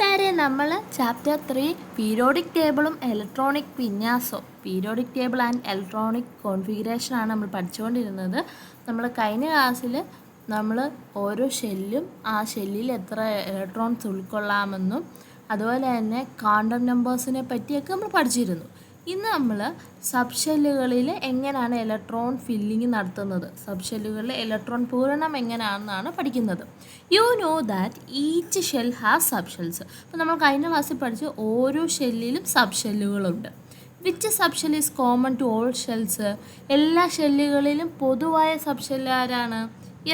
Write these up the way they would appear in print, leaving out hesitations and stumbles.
കൂട്ടുകാരെ നമ്മൾ chapter 3 periodic ടേബിളും ഇലക്ട്രോണിക് വിന്യാസവും പീരിയോഡിക് ടേബിൾ ആൻഡ് ഇലക്ട്രോണിക് കോൺഫിഗറേഷനാണ് നമ്മൾ പഠിച്ചുകൊണ്ടിരുന്നത്. നമ്മൾ കഴിഞ്ഞ ക്ലാസ്സിൽ നമ്മൾ ഓരോ ഷെല്ലും ആ ഷെല്ലിൽ എത്ര ഇലക്ട്രോൺസ് ഉൾക്കൊള്ളാമെന്നും അതുപോലെ തന്നെ ക്വാണ്ടം നമ്പേഴ്സിനെ പറ്റിയൊക്കെ നമ്മൾ പഠിച്ചിരുന്നു. ഇന്ന് നമ്മൾ സബ് ഷെല്ലുകളിൽ എങ്ങനെയാണ് ഇലക്ട്രോൺ ഫില്ലിങ് നടത്തുന്നത്, സബ് ഷെല്ലുകളിൽ ഇലക്ട്രോൺ പൂരണം എങ്ങനെയാണെന്നാണ് പഠിക്കുന്നത്. You know that each shell has sub shells. അപ്പോൾ നമ്മൾ കഴിഞ്ഞ ക്ലാസ്സിൽ പഠിച്ച് ഓരോ ഷെല്ലിലും സബ് ഷെല്ലുകളുണ്ട്. Which sub shell is common to all shells? എല്ലാ ഷെല്ലുകളിലും പൊതുവായ സബ് ഷെല്ല് ആരാണ്?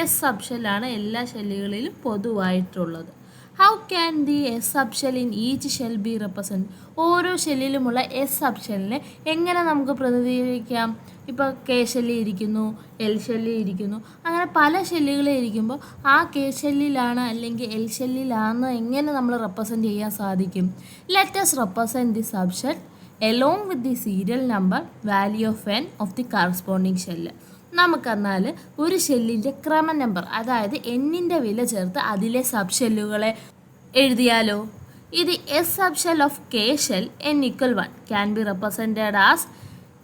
എസ് സബ് ഷെല്ലാണ് എല്ലാ ഷെല്ലുകളിലും പൊതുവായിട്ടുള്ളത്. How can the S sub shell in each shell be represent? ഓരോ ഷെല്ലിലുമുള്ള എസ് സബ് ഷെല്ലിനെ എങ്ങനെ നമുക്ക് പ്രതിനിധീകരിക്കാം? ഇപ്പോൾ കെ ഷെല്ലിൽ ഇരിക്കുന്നു, എൽ ഷെല്ലിൽ ഇരിക്കുന്നു, അങ്ങനെ പല ഷെല്ലുകളിൽ ഇരിക്കുമ്പോൾ ആ കെ ഷെല്ലിലാണ് അല്ലെങ്കിൽ എൽ ഷെല്ലിലാണെന്ന് എങ്ങനെ നമ്മൾ റെപ്രസെൻറ്റ് ചെയ്യാൻ സാധിക്കും? Let us represent the subshell along with the serial number value of n of the corresponding shell. നമുക്കെന്നാൽ ഒരു ഷെല്ലിൻ്റെ ക്രമ നമ്പർ, അതായത് എന്നിൻ്റെ വില ചേർത്ത് അതിലെ സബ് ഷെല്ലുകളെ എഴുതിയാലോ? ഇത് S sub shell of K shell n equal 1 can be represented as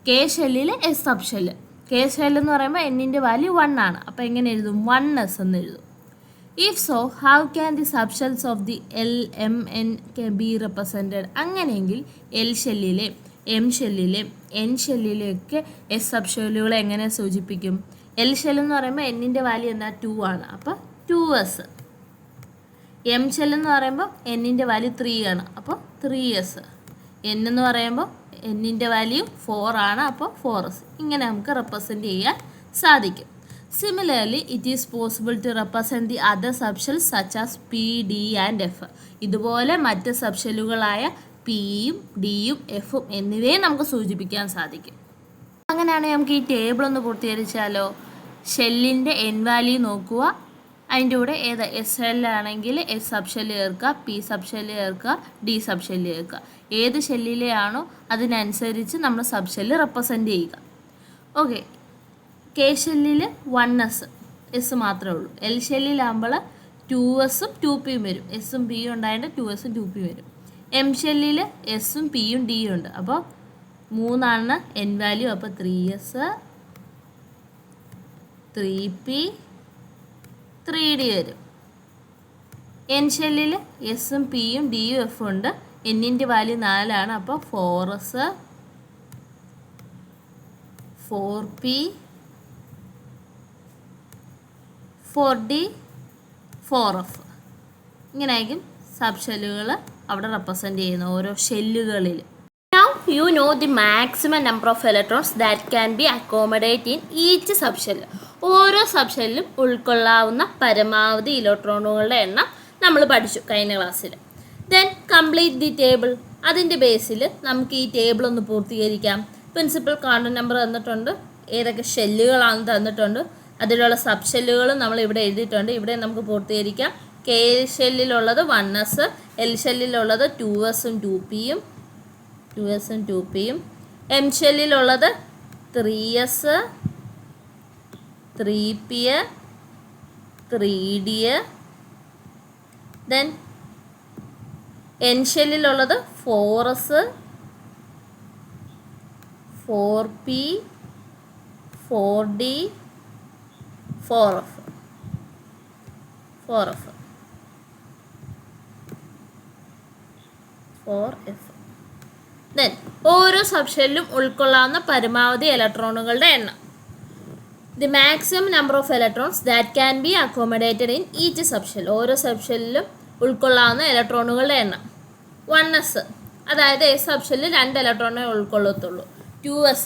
K ഷെല്ലിലെ S sub shell. K shell എന്ന് പറയുമ്പോൾ എന്നിൻ്റെ വാല്യൂ 1 ആണ്. അപ്പോൾ എങ്ങനെ എഴുതും? 1s എന്ന് എഴുതും. If so how can the sub shells of the L M N be represented? അങ്ങനെയെങ്കിൽ എൽ ഷെല്ലിലെ, എം ഷെല്ലിലെ, എൻ ഷെല്ലിലെയൊക്കെ എസ് സബ് ഷെല്ലുകളെ എങ്ങനെ സൂചിപ്പിക്കും? എൽ ഷെൽ എന്ന് പറയുമ്പോൾ എന്നിൻ്റെ വാല്യൂ എന്താ? 2 ആണ്. അപ്പോൾ 2s. എം ഷെൽ എന്ന് പറയുമ്പോൾ എന്നിൻ്റെ വാല്യൂ 3 ആണ്. അപ്പോൾ 3s. എൻ എന്ന് പറയുമ്പോൾ എന്നിൻ്റെ വാല്യൂ 4 ആണ്. അപ്പോൾ 4s. ഇങ്ങനെ നമുക്ക് റെപ്രസെൻറ്റ് ചെയ്യാൻ സാധിക്കും. Similarly it is possible to represent the other subshells such as p, d and f. ഇതുപോലെ മറ്റ് സബ്ഷെല്ലുകളായ പിയും ഡിയും എഫും എന്നിവയെ നമുക്ക് സൂചിപ്പിക്കാൻ സാധിക്കും. അങ്ങനെയാണെങ്കിൽ നമുക്ക് ഈ ടേബിൾ ഒന്ന് പൂർത്തീകരിച്ചാലോ? ഷെല്ലിൻ്റെ എൻ വാല്യൂ നോക്കുക, അതിൻ്റെ കൂടെ ഏത് എസ് ഷെല്ലാണെങ്കിൽ എസ് സബ് ഷെല്ല് ചേർക്കുക, പി സബ് ഷെല്ല് ചേർക്കുക, ഡി സബ് ഷെല്ല് ചേർക്കുക. ഏത് ഷെല്ലിലെയാണോ അതിനനുസരിച്ച് നമ്മൾ സബ് ഷെല്ല് റെപ്രസെൻറ്റ് ചെയ്യുക. ഓക്കെ, കെ ഷെല്ലിൽ 1s, എസ് മാത്രമേ ഉള്ളൂ. എൽ ഷെല്ലിലാകുമ്പോൾ 2sഉം 2pയും വരും. എസും പിയും ഉണ്ടായതുകൊണ്ട് 2sഉം 2pയും വരും. എം ഷെല്ലിൽ എസും പിയും ഡിയും ഉണ്ട്. അപ്പോൾ 3 എൻ വാല്യൂ. അപ്പോൾ 3s, 3p, 3d വരും. എൻ ഷെല്ലിൽ എസും പിയും ഡിയും എഫും ഉണ്ട്. എന്നിൻ്റെ വാല്യൂ 4 ആണ്. അപ്പോൾ 4s, 4p, 4d, 4f. ഇങ്ങനെയായിരിക്കും സബ് ഷെല്ലുകൾ അവിടെ റെപ്രസെൻറ്റ് ചെയ്യുന്ന ഓരോ ഷെല്ലുകളിൽ. Now you know the maximum number of electrons that can be accommodated in each subshell. ഓരോ സബ് ഷെല്ലും ഉൾക്കൊള്ളാവുന്ന പരമാവധി ഇലക്ട്രോണുകളുടെ എണ്ണം നമ്മൾ പഠിച്ചു കഴിഞ്ഞ ക്ലാസ്സിൽ. Then complete the table. അതിൻ്റെ ബേസിൽ നമുക്ക് ഈ ടേബിൾ ഒന്ന് പൂർത്തീകരിക്കാം. പ്രിൻസിപ്പൽ ക്വാണ്ടം നമ്പർ തന്നിട്ടുണ്ട്, ഏതൊക്കെ ഷെല്ലുകളാണെന്ന് തന്നിട്ടുണ്ട്, അതിലുള്ള സബ് ഷെല്ലുകളും നമ്മൾ ഇവിടെ എഴുതിയിട്ടുണ്ട്. ഇവിടെ നമുക്ക് പൂർത്തീകരിക്കാം. കെ ഷെല്ലിലുള്ളത് 1s, എൽ ഷെല്ലിലുള്ളത് 2sഉം 2pയും, 2sഉം 2pയും, എം ഷെല്ലിലുള്ളത് 3s, 3p, 3d. Then N ഷെല്ലിലുള്ളത് 4s, 4p, 4d, 4f. Then ഓരോ സബ് ഷെല്ലും ഉൾക്കൊള്ളാവുന്ന പരമാവധി ഇലക്ട്രോണുകളുടെ എണ്ണം. The maximum number of electrons that can be accommodated in each sub shell. ഓരോ സബ് ഷെല്ലിലും ഉൾക്കൊള്ളാവുന്ന ഇലക്ട്രോണുകളുടെ എണ്ണം. 1s, അതായത് എസ് സബ് ഷെല്ലിൽ 2 ഇലക്ട്രോണേ ഉൾക്കൊള്ളത്തുള്ളൂ. 2s,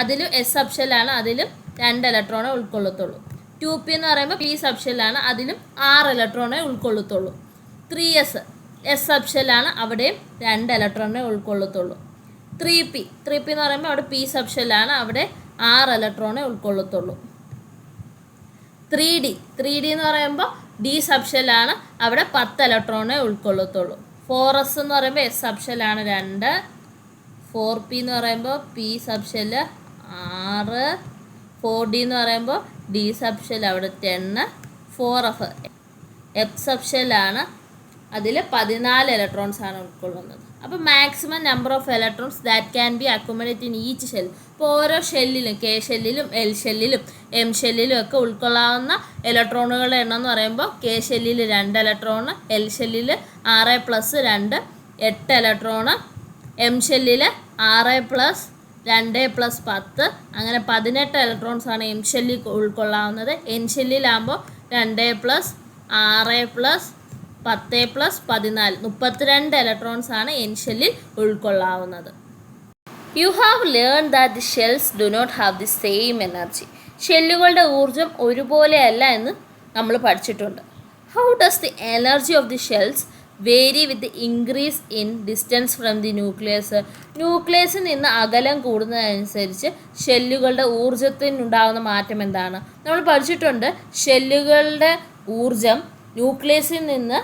അതിലും എസ് സബ് ഷെല്ലാണ്, അതിലും 2 ഇലക്ട്രോണേ ഉൾക്കൊള്ളത്തുള്ളൂ. 2p എന്ന് പറയുമ്പോൾ പി സബ് ഷെല്ലാണ്, അതിലും 6 ഇലക്ട്രോണേ ഉൾക്കൊള്ളത്തുള്ളൂ. 3s എസ് സബ് ഷെല്ലാണ്, അവിടെയും 2 ഇലക്ട്രോണേ ഉൾക്കൊള്ളത്തുള്ളൂ. 3p എന്ന് പറയുമ്പോൾ അവിടെ പി സബ് ഷെല്ലാണ്, അവിടെ 6 ഇലക്ട്രോണേ ഉൾക്കൊള്ളത്തുള്ളൂ. 3d എന്ന് പറയുമ്പോൾ ഡി സബ് ഷെല്ലാണ്, അവിടെ 10 ഇലക്ട്രോണേ ഉൾക്കൊള്ളത്തുള്ളൂ. 4s എന്ന് പറയുമ്പോൾ എസ് സബ് ഷെല്ലാണ് 2, 4p എന്ന് പറയുമ്പോൾ പി സബ് ഷെല്ല് 6, 4d എന്ന് പറയുമ്പോൾ ഡി സബ് ഷെൽ അവിടെ 10, 4f എഫ് സബ് ഷെല്ലാണ്, അതിൽ 14 ഇലക്ട്രോൺസ് ആണ് ഉൾക്കൊള്ളുന്നത്. അപ്പോൾ maximum number of electrons that can B accumulate in each shell. ഇപ്പോൾ ഓരോ ഷെല്ലിലും കെ ഷെല്ലിലും എൽ ഷെല്ലിലും എം ഷെല്ലിലും ഒക്കെ ഉൾക്കൊള്ളാവുന്ന ഇലക്ട്രോണുകളുടെ എണ്ണം എന്ന് പറയുമ്പോൾ കെ ഷെല്ലിൽ 2 ഇലക്ട്രോണ്, എൽ ഷെല്ലിൽ 6+2 8 ഇലക്ട്രോണ്, എം ഷെല്ലിൽ 6+2+10 അങ്ങനെ 18 ഇലക്ട്രോൺസ് ആണ് എം ഷെല്ലിൽ ഉൾക്കൊള്ളാവുന്നത്. എൻ ഷെല്ലിലാകുമ്പോൾ 2+6+10+14 32 ഇലക്ട്രോൺസ് ആണ് എൻ ഷെല്ലിൽ ഉൾക്കൊള്ളാവുന്നത്. You have learn that the shells do not have the same energy. ഷെല്ലുകളുടെ ഊർജം ഒരുപോലെയല്ല എന്ന് നമ്മൾ പഠിച്ചിട്ടുണ്ട്. How does the energy of the shells vary with the increase in distance from the nucleus. ന്യൂക്ലിയസിൽ നിന്ന് അകലം കൂടുന്നതനുസരിച്ച് ഷെല്ലുകളുടെ ഊർജത്തിനുണ്ടാകുന്ന മാറ്റം എന്താണ്? നമ്മൾ പഠിച്ചിട്ടുണ്ട് ഷെല്ലുകളുടെ ഊർജം ന്യൂക്ലിയസിൽ നിന്ന്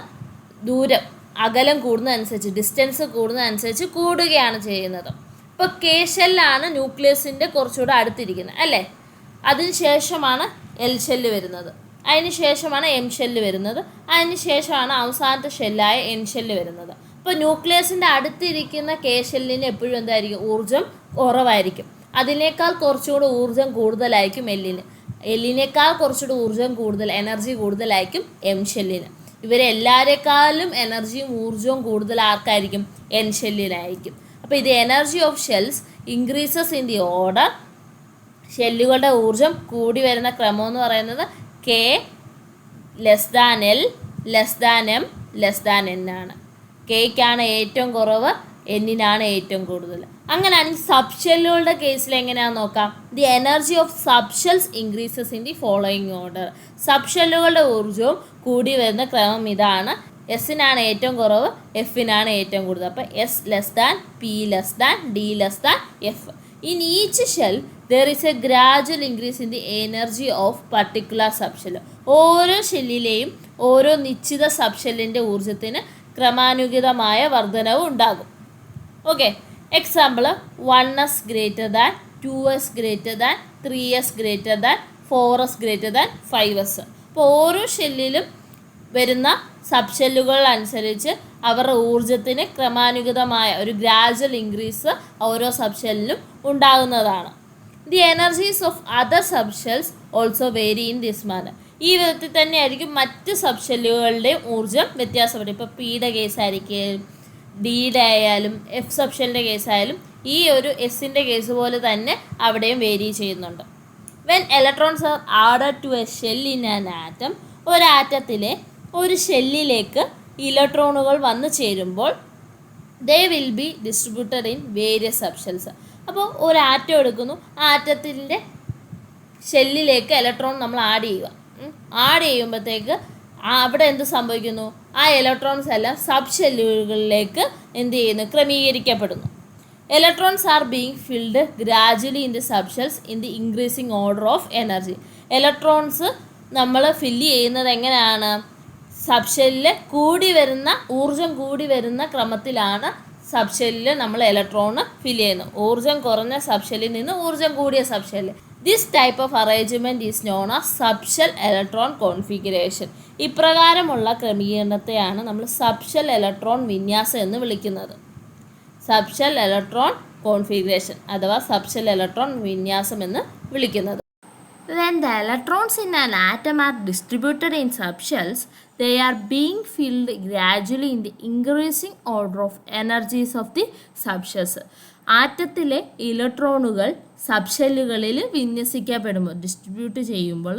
ദൂരം അകലം കൂടുന്നതനുസരിച്ച് ഡിസ്റ്റൻസ് കൂടുന്നതനുസരിച്ച് കൂടുകയാണ് ചെയ്യുന്നത്. ഇപ്പോൾ കെ ഷെല്ലാണ് ന്യൂക്ലിയസിൻ്റെ കുറച്ചുകൂടെ അടുത്തിരിക്കുന്നത് അല്ലേ. അതിനുശേഷമാണ് എൽ ഷെല്ല് വരുന്നത്, അതിന് ശേഷമാണ് എം ഷെല്ല് വരുന്നത്, അതിന് ശേഷമാണ് അവസാനത്തെ ഷെല്ലായ എൻ ഷെല്ല് വരുന്നത്. ഇപ്പോൾ ന്യൂക്ലിയസിൻ്റെ അടുത്തിരിക്കുന്ന കെ ഷെല്ലിന് എപ്പോഴും എന്തായിരിക്കും? ഊർജം കുറവായിരിക്കും. അതിനേക്കാൾ കുറച്ചുകൂടി ഊർജം കൂടുതലായിരിക്കും എല്ലിന്. എല്ലിനേക്കാൾ കുറച്ചുകൂടി ഊർജം കൂടുതൽ, എനർജി കൂടുതലായിരിക്കും എം ഷെല്ലിന്. ഇവരെല്ലാവരെക്കാളും എനർജിയും ഊർജവും കൂടുതൽ ആർക്കായിരിക്കും? എൻ ഷെല്ലിനായിരിക്കും. അപ്പോൾ ഇത് energy of shells increases in the order. ഷെല്ലുകളുടെ ഊർജം കൂടി വരുന്ന ക്രമം എന്ന് പറയുന്നത് കെ (L)(M)(N) ആണ്. കെയ്ക്കാണ് ഏറ്റവും കുറവ്, എന്നിനാണ് ഏറ്റവും കൂടുതൽ. അങ്ങനെയാണെങ്കിൽ സബ് ഷെല്ലുകളുടെ കേസിൽ എങ്ങനെയാണെന്ന് നോക്കാം. The energy of sub shells increases in the following order. Sub ഷെല്ലുകളുടെ ഊർജവും കൂടി വരുന്ന ക്രമം ഇതാണ്. എസിനാണ് ഏറ്റവും കുറവ്, എഫിനാണ് ഏറ്റവും കൂടുതൽ. അപ്പോൾ S(P)(D)(F). In each shell there is a gradual increase in the energy of particular subshell. ഓരോ ഷെല്ലിലെയും ഓരോ നിശ്ചിത സബ്ഷെല്ലിൻ്റെ ഊർജ്ജത്തിന് ക്രമാനുഗതമായ വർധനവ് ഉണ്ടാകും. Okay, example 1s greater than, 2s greater than, 3s greater than, 4s greater than 5s. അപ്പോൾ ഓരോ ഷെല്ലിലും വരുന്ന സബ്ഷെല്ലുകൾ അനുസരിച്ച് അവരുടെ ഊർജ്ജത്തിന് ക്രമാനുഗതമായ ഒരു ഗ്രാജുവൽ ഇൻക്രീസ് ഓരോ സബ്ഷെല്ലിലും ഉണ്ടാകുന്നതാണ്. The energies of other subshells also vary in this manner. ഈ വിധത്തിൽ തന്നെയായിരിക്കും മറ്റ് സബ്ഷെല്ലുകളുടെയും ഊർജ്ജം വ്യത്യാസപ്പെടും. ഇപ്പോൾ പിയുടെ കേസായിരിക്കും, ഡിയുടെ ആയാലും എഫ് സബ്ഷെല്ലിൻ്റെ കേസായാലും ഈ ഒരു എസിൻ്റെ കേസ് പോലെ തന്നെ അവിടെയും വേരി ചെയ്യുന്നുണ്ട്. When electrons are added to a shell in an atom, ഒരു ആറ്റത്തിലെ ഒരു ഷെല്ലിലേക്ക് ഇലക്ട്രോണുകൾ വന്നു ചേരുമ്പോൾ they will be distributed in various subshells. അപ്പോൾ ഒരു ആറ്റം എടുക്കുന്നു, ആ ആറ്റത്തിൻ്റെ ഷെല്ലിലേക്ക് ഇലക്ട്രോൺ നമ്മൾ ആഡ് ചെയ്യുമ്പോഴത്തേക്ക് അവിടെ എന്ത് സംഭവിക്കുന്നു? ആ ഇലക്ട്രോൺസ് എല്ലാം സബ് ഷെല്ലുകളിലേക്ക് എന്ത് ചെയ്യുന്നു? ക്രമീകരിക്കപ്പെടുന്നു. Electrons are being filled gradually in the subshells in the increasing order of energy. Electrons നമ്മൾ ഫില്ല് ചെയ്യുന്നത് എങ്ങനെയാണ്? സബ്ഷെല്ലിൽ ഊർജം കൂടി വരുന്ന ക്രമത്തിലാണ് സബ്ഷെല്ലിൽ നമ്മൾ ഇലക്ട്രോൺ ഫില്ല് ചെയ്യുന്നത്. ഊർജം കുറഞ്ഞ സബ്ഷെല്ലിൽ നിന്ന് ഊർജം കൂടിയ subshell. This type of arrangement is known as subshell electron configuration. ഇപ്രകാരമുള്ള ക്രമീകരണത്തെയാണ് നമ്മൾ സബ്ഷെൽ ഇലക്ട്രോൺ വിന്യാസം എന്ന് വിളിക്കുന്നത്. സബ്ഷെൽ ഇലക്ട്രോൺ കോൺഫിഗറേഷൻ അഥവാ സബ്ഷെൽ ഇലക്ട്രോൺ വിന്യാസം എന്ന് വിളിക്കുന്നത്. When the electrons in an atom are distributed in subshells, they are being filled gradually in the increasing order of energies of the subshells. ആറ്റത്തിലെ ഇലക്ട്രോണുകൾ സബ്ഷെല്ലുകളിൽ വിന്യസിക്കപ്പെടുമ്പോൾ, distribute ചെയ്യുമ്പോൾ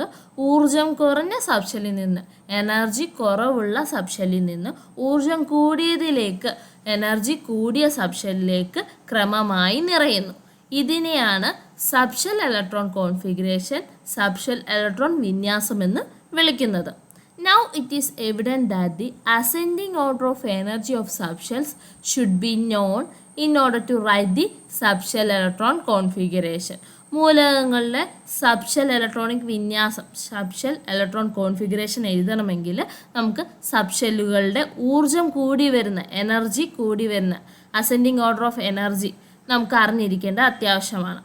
ഊർജം കുറഞ്ഞ സബ്ഷെല്ലിൽ നിന്ന്, എനർജി കുറവുള്ള സബ്ഷെല്ലിൽ നിന്ന് ഊർജം കൂടിയതിലേക്ക്, എനർജി കൂടിയ സബ്ഷെല്ലിലേക്ക് ക്രമമായി നിറയുന്നു. ഇതിനെയാണ് subshell electron configuration, subshell electron വിന്യാസം എന്ന് വിളിക്കുന്നത്. Now it is evident that the ascending order of energy of subshells should be known in order to write the subshell electron configuration. മൂലകങ്ങളുടെ സബ്ഷെൽ ഇലക്ട്രോണിക് വിന്യാസം, subshell electron configuration എഴുതണമെങ്കിൽ നമുക്ക് സബ്ഷെല്ലുകളുടെ ഊർജം കൂടി വരുന്ന, എനർജി കൂടി വരുന്ന, അസെൻഡിങ് ഓർഡർ ഓഫ് എനർജി നമുക്ക് അറിഞ്ഞിരിക്കേണ്ട അത്യാവശ്യമാണ്.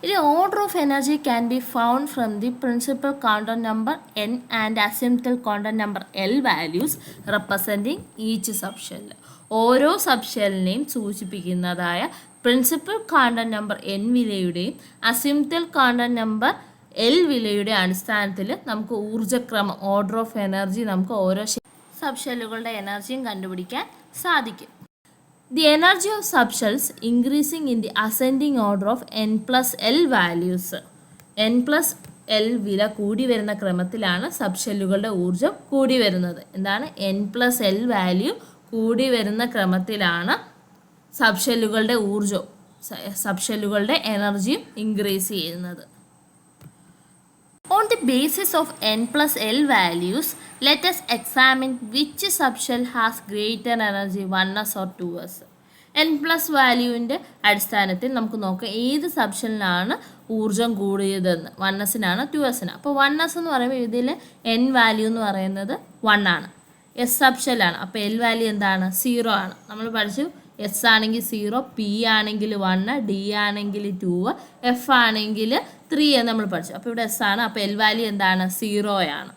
The order of energy can be found from the principal quantum number n and asymptotal quantum number L values representing each subshell. ഓരോ സബ്ഷെല്ലിനെയും സൂചിപ്പിക്കുന്നതായ പ്രിൻസിപ്പൽ ക്വാണ്ടം നമ്പർ n വിലയുടെയും azimuthal quantum number L വിലയുടെ അടിസ്ഥാനത്തിൽ നമുക്ക് ഊർജ്ജക്രമം ഓർഡർ ഓഫ് എനർജി നമുക്ക് ഓരോ സബ്ഷെല്ലുകളുടെ എനർജിയും കണ്ടുപിടിക്കാൻ സാധിക്കും. The energy of subshells increasing in the ascending order of n plus L values. n plus L വില കൂടി വരുന്ന ക്രമത്തിലാണ് സബ്ഷെല്ലുകളുടെ ഊർജ്ജം കൂടി വരുന്നത്. എന്താണ്? n plus L വാല്യൂ കൂടി വരുന്ന ക്രമത്തിലാണ് സബ്ഷെല്ലുകളുടെ ഊർജ്ജവും സബ്ഷെല്ലുകളുടെ എനർജിയും ഇൻക്രീസ് ചെയ്യുന്നത്. On the basis of n plus L values, let us examine which subshell has greater energy, 1s or 2s. n plus വാല്യൂവിൻ്റെ അടിസ്ഥാനത്തിൽ നമുക്ക് നോക്കാം ഏത് സബ്ഷെല്ലിനാണ് ഊർജ്ജം കൂടിയതെന്ന്. 1s-നാണ് 2s-ന്. അപ്പോൾ 1s എന്ന് പറയുമ്പോൾ ഇതിൽ n വാല്യൂ എന്ന് പറയുന്നത് 1 ആണ്. എസ് സബ്ഷെല്ലാണ്. അപ്പോൾ L വാല്യൂ എന്താണ്? 0 ആണ്. നമ്മൾ പഠിച്ചു എസ് ആണെങ്കിൽ 0, പി ആണെങ്കിൽ 1, ഡി ആണെങ്കിൽ 2, എഫ് ആണെങ്കിൽ 3 എന്ന് നമ്മൾ പഠിച്ചു. അപ്പോൾ ഇവിടെ എസ് ആണ്. അപ്പോൾ L വാല്യൂ എന്താണ്? 0 ആണ്.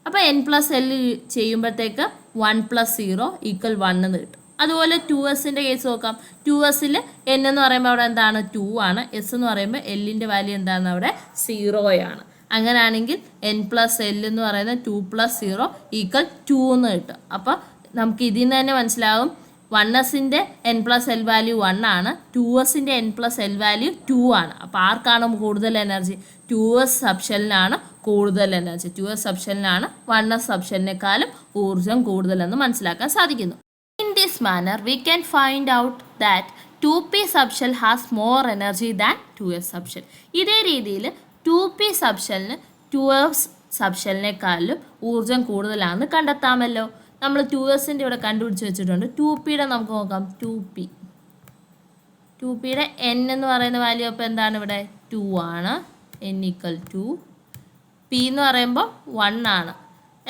അപ്പോൾ n പ്ലസ് L ചെയ്യുമ്പോഴത്തേക്ക് 1 പ്ലസ് 0 ഈക്വൽ 1 എന്ന് കിട്ടും. അതുപോലെ 2s-ൻ്റെ കേസ് നോക്കാം. 2s-ൽ n എന്ന് പറയുമ്പോൾ അവിടെ എന്താണ്? 2 ആണ്. എസ് എന്ന് പറയുമ്പോൾ L-ൻ്റെ വാല്യൂ എന്താണ്? അവിടെ 0 ആണ്. അങ്ങനെയാണെങ്കിൽ n പ്ലസ് L എന്ന് പറയുന്നത് 2 പ്ലസ് 0 ഈക്വൽ 2 എന്ന് കിട്ടും. അപ്പോൾ നമുക്ക് ഇതിൽ നിന്ന് തന്നെ മനസ്സിലാവും 1s-ൻ്റെ n പ്ലസ് L വാല്യൂ 1 ആണ്, 2s-ൻ്റെ n പ്ലസ് L വാല്യൂ 2 ആണ്. അപ്പോൾ ആർക്കാണ് കൂടുതൽ എനർജി? 2s സബ്ഷെല്ലിനാണ് കൂടുതൽ എനർജി. 2s സബ്ഷെല്ലിനാണ് 1s സബ്ഷെല്ലിനേക്കാളും ഊർജ്ജം കൂടുതലെന്ന് മനസ്സിലാക്കാൻ സാധിക്കുന്നു. In this manner, we can find out that 2p subshell has more energy than 2s subshell. ഇതേ രീതിയിൽ 2p സബ്ഷെല്ലിന് 2s സബ്ഷെല്ലിനേക്കാളും ഊർജ്ജം കൂടുതലാണെന്ന് കണ്ടെത്താമല്ലോ. നമ്മൾ 2s-ൻ്റെ ഇവിടെ കണ്ടുപിടിച്ച് വെച്ചിട്ടുണ്ട്. 2p-യുടെ നമുക്ക് നോക്കാം. 2p-യുടെ n എന്ന് പറയുന്ന വാല്യൂ അപ്പോൾ എന്താണ് ഇവിടെ? 2 ആണ്. n equal 2. p എന്ന് പറയുമ്പോൾ 1 ആണ്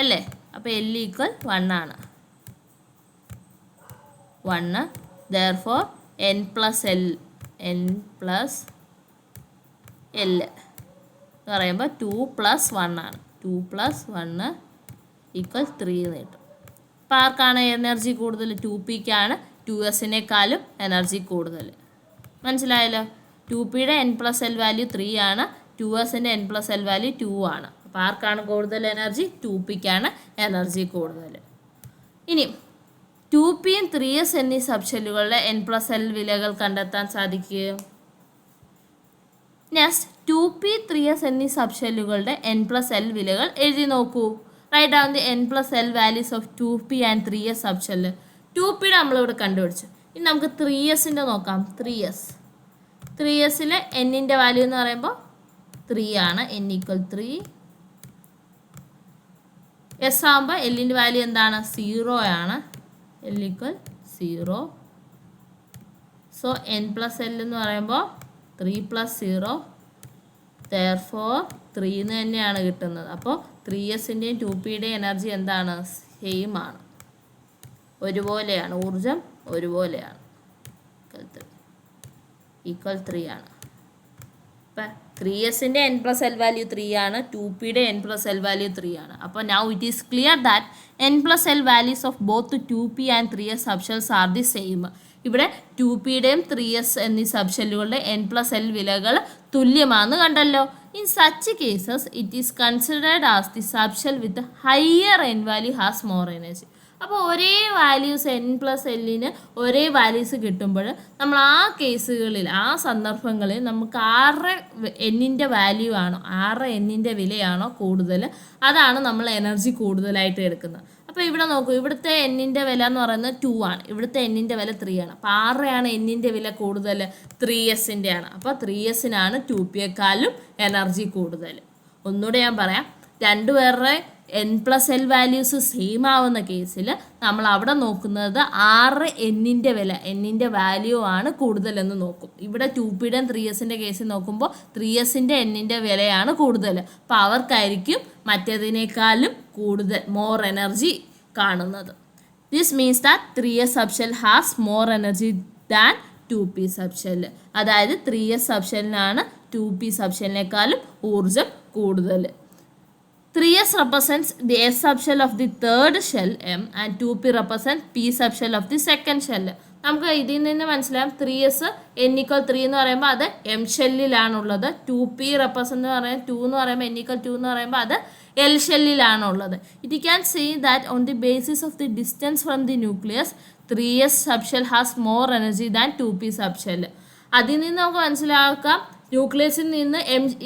അല്ലേ? അപ്പോൾ L ഈക്വൽ 1 ആണ്. 1. Therefore n plus L എന്ന് പറയുമ്പോൾ 2 പ്ലസ് 1 ആണ്. 2 പ്ലസ് 1 ഈക്വൽ 3 എന്ന് കിട്ടും. അപ്പോൾ ആർക്കാണ് എനർജി കൂടുതൽ? 2p-ക്കാണ് 2s-നേക്കാളും എനർജി കൂടുതൽ. മനസ്സിലായല്ലോ? 2p-യുടെ n പ്ലസ് L വാല്യൂ 3 ആണ്, 2s-ൻ്റെ n പ്ലസ് L വാല്യൂ 2 ആണ്. അപ്പോൾ ആർക്കാണ് കൂടുതൽ എനർജി? 2p-ക്കാണ് എനർജി കൂടുതൽ. ഇനി 2p-യും 3s എന്നീ സബ്ഷെല്ലുകളുടെ n പ്ലസ് L വിലകൾ കണ്ടെത്താൻ സാധിക്കുകയും. നെക്സ്റ്റ് 2p, 3s എന്നീ സബ്ഷെല്ലുകളുടെ n പ്ലസ് L വിലകൾ എഴുതി നോക്കൂ. Write down the n plus L values of 2p and 3s subshell. 2p-യുടെ നമ്മളിവിടെ കണ്ടുപിടിച്ചു. ഇനി നമുക്ക് 3s-ൻ്റെ നോക്കാം. 3s-ലെ n-ൻ്റെ വാല്യൂ എന്ന് പറയുമ്പോൾ 3 ആണ്. n equal 3. s ആകുമ്പോൾ L-ൻ്റെ വാല്യൂ എന്താണ്? 0 ആണ്. L equal 0. So n plus L എന്ന് പറയുമ്പോൾ 3 പ്ലസ് 0. therefore 3 എന്ന് തന്നെയാണ് കിട്ടുന്നത്. അപ്പോൾ 3s-ൻ്റെയും 2p-യുടെയും എനർജി എന്താണ്? സെയിം ആണ്, ഒരുപോലെയാണ്. ഊർജം ഒരുപോലെയാണ്. ഈക്വൽ 3 ആണ്. അപ്പം 3s-ൻ്റെ n പ്ലസ് L വാല്യൂ 3 ആണ്, 2p-യുടെ n പ്ലസ് L വാല്യൂ 3 ആണ്. അപ്പോൾ now it is clear that n plus L values of both 2p and 3s subshells are the same. ഇവിടെ 2p-യുടെയും 3s എന്നീ സബ്ഷെല്ലുകളുടെ n പ്ലസ് L വിലകൾ തുല്യമാണെന്ന് കണ്ടല്ലോ. In such cases it is considered as the subshell with higher n value has more energy. അപ്പോൾ ഒരേ values n plus L-ന് ഒരേ values കിട്ടുമ്പോൾ നമ്മൾ ആ കേസുകളിൽ ആ സന്ദർഭങ്ങളിൽ നമുക്ക് ആരുടെ n-ൻ്റെ വാല്യൂ ആണോ ആരുടെ n-ൻ്റെ വിലയാണോ കൂടുതൽ അതാണ് നമ്മൾ എനർജി കൂടുതലായിട്ട് എടുക്കുന്നത്. അപ്പോൾ ഇവിടെ നോക്കൂ, ഇവിടുത്തെ n-ൻ്റെ വില എന്ന് പറയുന്നത് 2 ആണ്, ഇവിടുത്തെ n-ൻ്റെ വില 3 ആണ്. അപ്പോൾ ആരുടെയാണ് n-ൻ്റെ വില കൂടുതൽ? 3s-ൻ്റെ ആണ്. അപ്പോൾ 3s-നാണ് 2p-യെക്കാളും എനർജി കൂടുതൽ. ഒന്നുകൂടെ ഞാൻ പറയാം, രണ്ടുപേരുടെ n plus L values same ആവുന്ന കേസിൽ നമ്മൾ അവിടെ നോക്കുന്നത് ആറ് n-ൻ്റെ വില n-ൻ്റെ വാല്യൂ ആണ് കൂടുതലെന്ന് നോക്കും. ഇവിടെ 2p-യുടെയും 3s-ൻ്റെ കേസിൽ നോക്കുമ്പോൾ 3s-ൻ്റെ n-ൻ്റെ വിലയാണ് കൂടുതൽ. അപ്പോൾ അവർക്കായിരിക്കും മറ്റേതിനേക്കാളും കൂടുതൽ മോർ എനർജി കാണുന്നത്. This means that 3s subshell has more energy than 2p subshell. അതായത് 3s സബ്ഷെല്ലിനാണ് 2p സബ്ഷെല്ലിനേക്കാളും ഊർജം കൂടുതൽ. 3s represents the s subshell of the third shell M and 2p represents p subshell of the second shell. നമുക്ക് ഇതിൽ നിന്ന് മനസ്സിലാവും 3s n=3 എന്ന് പറയുമ്പോൾ അത് എം ഷെല്ലിലാണുള്ളത്. 2p റെപ്രസെൻ്റ് എന്ന് പറയുമ്പോൾ 2 എന്ന് പറയുമ്പോൾ n=2 എന്ന് പറയുമ്പോൾ അത് എൽ ഷെല്ലിലാണുള്ളത്. It can see that on the basis of the distance from the nucleus 3s subshell has more energy than 2p subshell. അതിൽ നിന്ന് നമുക്ക് മനസ്സിലാക്കാം ന്യൂക്ലിയസിൽ നിന്ന്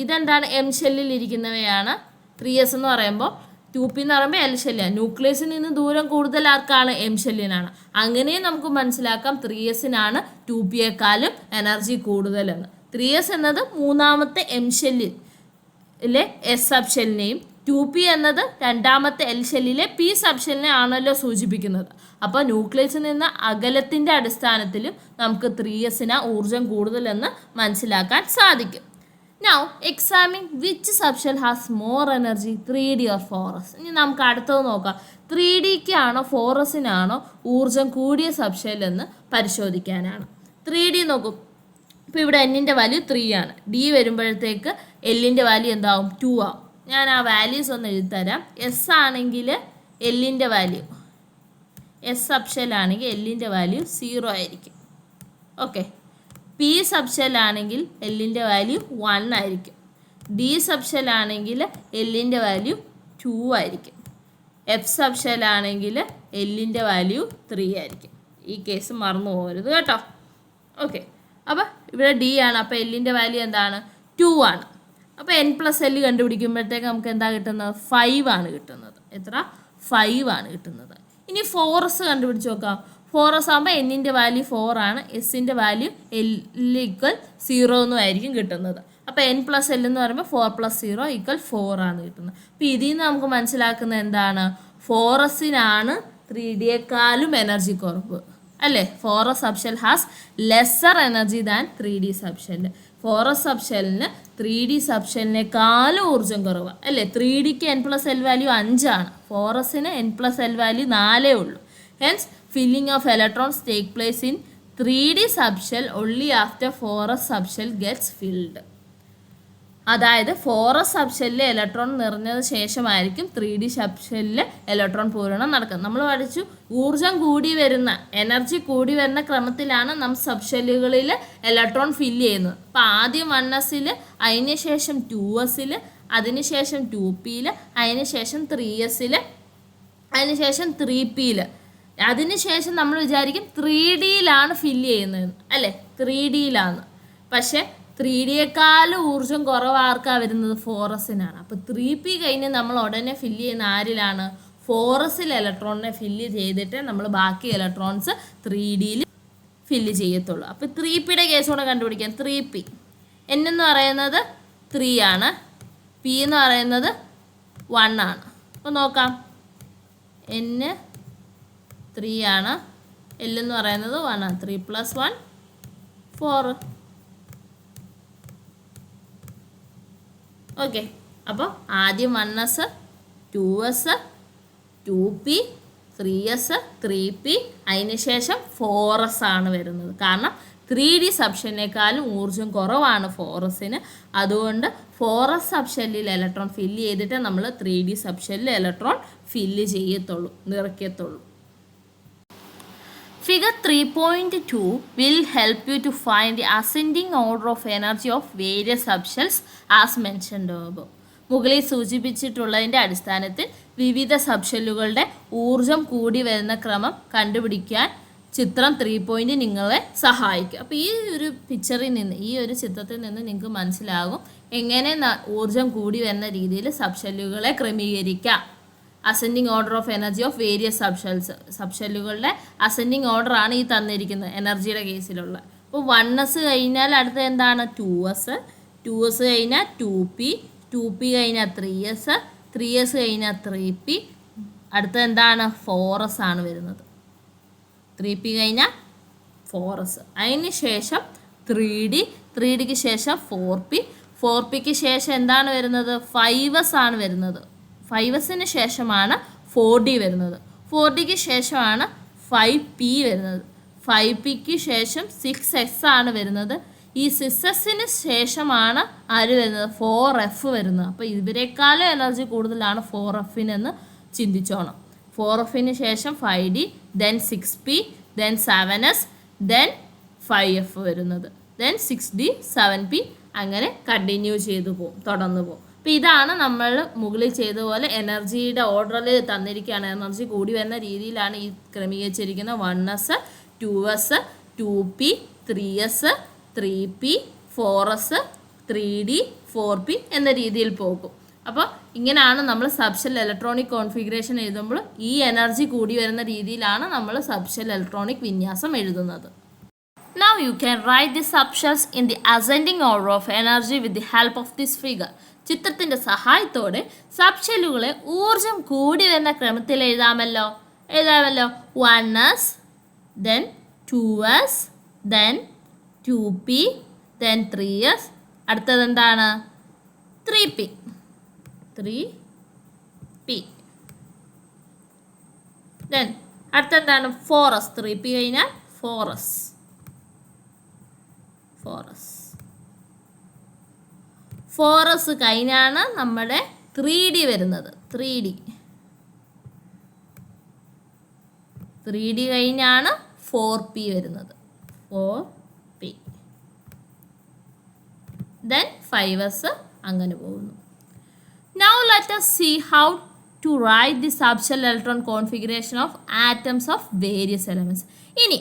ഇതെന്താണ് എം ഷെല്ലിൽ ഇരിക്കുന്നവയാണ്. 3s എന്ന് പറയുമ്പോൾ 2p എന്ന് പറയുമ്പോൾ എൽ ഷെല്ലാണ്. ന്യൂക്ലിയസിൽ നിന്ന് ദൂരം കൂടുതൽ ആർക്കാണ് എം ഷെല്ലിനാണ്. അങ്ങനെയും നമുക്ക് മനസ്സിലാക്കാം 3sനാണ് 2pയേക്കാളും എനർജി കൂടുതലെന്ന്. 3s എന്നത് മൂന്നാമത്തെ എം ഷെല്ലിലെ എസ് സബ് ഷെല്ലിനെയും 2p എന്നത് രണ്ടാമത്തെ എൽ ഷെല്ലിലെ പി സബ് ഷെല്ലിനെ ആണല്ലോ സൂചിപ്പിക്കുന്നത്. അപ്പോൾ ന്യൂക്ലിയസിൽ നിന്ന് അകലത്തിൻ്റെ അടിസ്ഥാനത്തിലും നമുക്ക് 3sന് ഊർജം കൂടുതലെന്ന് മനസ്സിലാക്കാൻ സാധിക്കും. Now examine which subshell has more energy, 3D or 4s. ഇനി നമുക്ക് അടുത്തത് നോക്കാം. 3Dക്ക് ആണോ 4sനാണോ ഊർജം കൂടിയ സബ്ഷെൽ എന്ന് പരിശോധിക്കാനാണ്. 3D നോക്കും. ഇപ്പോൾ ഇവിടെ എന്നിൻ്റെ വാല്യൂ 3 ആണ്. ഡി വരുമ്പോഴത്തേക്ക് എല്ലിൻ്റെ വാല്യൂ എന്താവും 2 ആവും. ഞാൻ ആ വാല്യൂസ് ഒന്ന് എഴുതിത്തരാം. എസ് ആണെങ്കിൽ എല്ലിൻ്റെ വാല്യൂ എസ് സബ്ഷെൽ ആണെങ്കിൽ എല്ലിൻ്റെ വാല്യൂ 0 ആയിരിക്കും. ഓക്കെ. പി സബ്ഷെൽ ആണെങ്കിൽ എല്ലിൻ്റെ വാല്യൂ 1 ആയിരിക്കും. ഡി സബ്ഷെൽ ആണെങ്കിൽ എല്ലിൻ്റെ വാല്യൂ 2 ആയിരിക്കും. എഫ് സബ്ഷെൽ ആണെങ്കിൽ എല്ലിൻ്റെ വാല്യൂ 3 ആയിരിക്കും. ഈ കേസ് മറന്നു പോകരുത് കേട്ടോ. ഓക്കെ. അപ്പോൾ ഇവിടെ ഡി ആണ്. അപ്പോൾ എല്ലിൻ്റെ വാല്യൂ എന്താണ് 2 ആണ്. അപ്പോൾ n+l കണ്ടുപിടിക്കുമ്പോഴത്തേക്ക് നമുക്ക് എന്താ കിട്ടുന്നത് 5 ആണ് കിട്ടുന്നത്. എത്ര 5 ആണ് കിട്ടുന്നത്. ഇനി 4s കണ്ടുപിടിച്ച് നോക്കാം. 4s ആകുമ്പോൾ എന്നിൻ്റെ വാല്യൂ 4 ആണ്. എസിൻ്റെ വാല്യൂ l=0 എന്നും ആയിരിക്കും കിട്ടുന്നത്. അപ്പോൾ n+l എന്ന് പറയുമ്പോൾ 4+0 4 ആണ് കിട്ടുന്നത്. അപ്പോൾ ഇതിൽ നിന്ന് നമുക്ക് മനസ്സിലാക്കുന്നത് എന്താണ് 4sനാണ് 3Dയേക്കാളും എനർജി കുറവ് അല്ലേ. 4s subshell has lesser energy than 3D subshell. 4s സബ്ഷെല്ലിന് 3D സബ്ഷെല്ലിനേക്കാളും ഊർജ്ജം കുറവാണ് അല്ലേ. 3Dക്ക് n+l വാല്യൂ 5 ആണ്. 4sന് n+l വാല്യൂ 4 ഉള്ളൂ. Hence, filling of electrons take place in 3D subshell only after 4s subshell gets filled. അതായത് 4s സബ്ഷെല്ലിൽ ഇലക്ട്രോൺ നിറഞ്ഞതിന് ശേഷമായിരിക്കും 3D സബ്ഷെല്ലിൽ electron പൂരണം നടക്കുന്നത്. നമ്മൾ പഠിച്ചു ഊർജം കൂടി വരുന്ന എനർജി കൂടി വരുന്ന ക്രമത്തിലാണ് നമ്മൾ സബ്ഷെല്ലുകളിൽ ഇലക്ട്രോൺ ഫില്ല് ചെയ്യുന്നത്. അപ്പോൾ ആദ്യം 1s, അതിന് ശേഷം 2s, അതിന് ശേഷം 2p, അതിന് ശേഷം 3s, അതിന് ശേഷം 3p. അതിനുശേഷം നമ്മൾ വിചാരിക്കും 3Dയിലാണ് ഫില്ല് ചെയ്യുന്നത് അല്ലേ. 3Dയിലാണ്. പക്ഷേ 3Dയേക്കാളും ഊർജം കുറവാർക്കാണ് വരുന്നത് 4sനാണ്. അപ്പോൾ 3p കഴിഞ്ഞ് നമ്മൾ ഉടനെ ഫില്ല് ചെയ്യുന്ന ആരിലാണ് 4sൽ ഇലക്ട്രോണിനെ ഫില്ല് ചെയ്തിട്ട് നമ്മൾ ബാക്കി ഇലക്ട്രോൺസ് 3Dയിൽ ഫില്ല് ചെയ്യത്തുള്ളൂ. അപ്പോൾ 3pയുടെ കേസ് കൂടെ കണ്ടുപിടിക്കാം. 3p n എന്ന് പറയുന്നത് 3 ആണ്. p എന്ന് പറയുന്നത് 1 ആണ്. അപ്പോൾ നോക്കാം. n 3 ആണ്. എൽ എന്ന് പറയുന്നത് 1 ആണ്. 3 + 1 4. ഓക്കെ. അപ്പോൾ ആദ്യം 1s, 2s, 2p, 3s, 3p, അതിന് ശേഷം 4s ആണ് വരുന്നത്. കാരണം 3D സബ്ഷെല്ലിനേക്കാളും ഊർജ്ജം കുറവാണ് 4sന്. അതുകൊണ്ട് 4s സബ്ഷെല്ലിൽ ഇലക്ട്രോൺ ഫില്ല് ചെയ്തിട്ട് നമ്മൾ 3D സബ്ഷെല്ലിൽ ഇലക്ട്രോൺ ഫില്ല് ചെയ്യത്തുള്ളൂ, നിറയ്ക്കത്തുള്ളൂ. Figure 3.2 will help you to find the ascending order of energy of various subshells as mentioned above. മുകളിൽ സൂചിപ്പിച്ചിട്ടുള്ളതിൻ്റെ അടിസ്ഥാനത്തിൽ വിവിധ സബ്ഷെല്ലുകളുടെ ഊർജം കൂടി വരുന്ന ക്രമം കണ്ടുപിടിക്കാൻ ചിത്രം 3 നിങ്ങളെ സഹായിക്കും. അപ്പോൾ ഈ ഒരു പിക്ചറിൽ നിന്ന്, ഈ ഒരു ചിത്രത്തിൽ നിന്ന് നിങ്ങൾക്ക് മനസ്സിലാകും എങ്ങനെ ഊർജം കൂടി വരുന്ന രീതിയിൽ സബ്ഷെല്ലുകളെ ക്രമീകരിക്കാം. Ascending order of energy of various subshells. സബ്ഷെല്ലുകളുടെ അസെൻഡിങ് ഓർഡർ ആണ് ഈ തന്നിരിക്കുന്നത് എനർജിയുടെ കേസിലുള്ള. അപ്പോൾ 1s കഴിഞ്ഞാൽ അടുത്ത എന്താണ് 2s, 2s കഴിഞ്ഞാൽ 2p, 2p കഴിഞ്ഞാൽ 3s, 3s കഴിഞ്ഞാൽ 3p, അടുത്ത എന്താണ് 4s ആണ് വരുന്നത്. 3p കഴിഞ്ഞാൽ 4s. അതിന് ശേഷം 3D, 3Dക്ക് ശേഷം 4p, 4pക്ക് ശേഷം എന്താണ് വരുന്നത് 5s ആണ് വരുന്നത്. 5sന് ശേഷമാണ് 4D വരുന്നത്. 4Dക്ക് ശേഷമാണ് 5p വരുന്നത്. 5pക്ക് ശേഷം 6s ആണ് വരുന്നത്. ഈ സിസസിന് ശേഷമാണ് ആര് വരുന്നത്? 4F വരുന്നത്. അപ്പോൾ ഇവരെക്കാളും എനർജി കൂടുതലാണ് 4Fനെന്ന് ചിന്തിച്ചോണം. 4Fന് ശേഷം 5D, then 6P, then 7S, then 5F വരുന്നത്, ദെൻ 6D, 7P, അങ്ങനെ കണ്ടിന്യൂ ചെയ്തു പോകും, തുടർന്ന് പോകും. അപ്പോൾ ഇതാണ് നമ്മൾ മുകളിൽ ചെയ്ത പോലെ എനർജിയുടെ ഓർഡറിൽ തന്നിരിക്കുകയാണ്. എനർജി കൂടി വരുന്ന രീതിയിലാണ് ഈ ക്രമീകരിച്ചിരിക്കുന്ന 1S, 2S, 2P, 3S, 3P, 4S, 3D, 4P എന്ന രീതിയിൽ പോകും. അപ്പോൾ ഇങ്ങനെയാണ് നമ്മൾ സബ്ഷെൽ ഇലക്ട്രോണിക് കോൺഫിഗറേഷൻ എഴുതുമ്പോൾ ഈ എനർജി കൂടി വരുന്ന രീതിയിലാണ് നമ്മൾ സബ്ഷെൽ ഇലക്ട്രോണിക് വിന്യാസം എഴുതുന്നത്. Now you can write the subshells in the ascending order of energy with the help of this figure. ചിത്രത്തിൻ്റെ സഹായത്തോടെ സബ്ഷെല്ലുകളെ ഊർജം കൂടി വരുന്ന ക്രമത്തിൽ എഴുതാമല്ലോ. 1S, then 2S, then 2P, then 3S, അടുത്തത് എന്താണ്? 3P. then അടുത്തെന്താണ്? 4S. 3P കഴിഞ്ഞാൽ 4S. 4S കഴിഞ്ഞാണ് നമ്മുടെ 3D വരുന്നത്. 3D കഴിഞ്ഞാണ് 4P വരുന്നത്. 4P, then 5S, അങ്ങനെ പോകുന്നു. Now let us see how to write the subshell electron configuration of atoms of various elements. ഇനി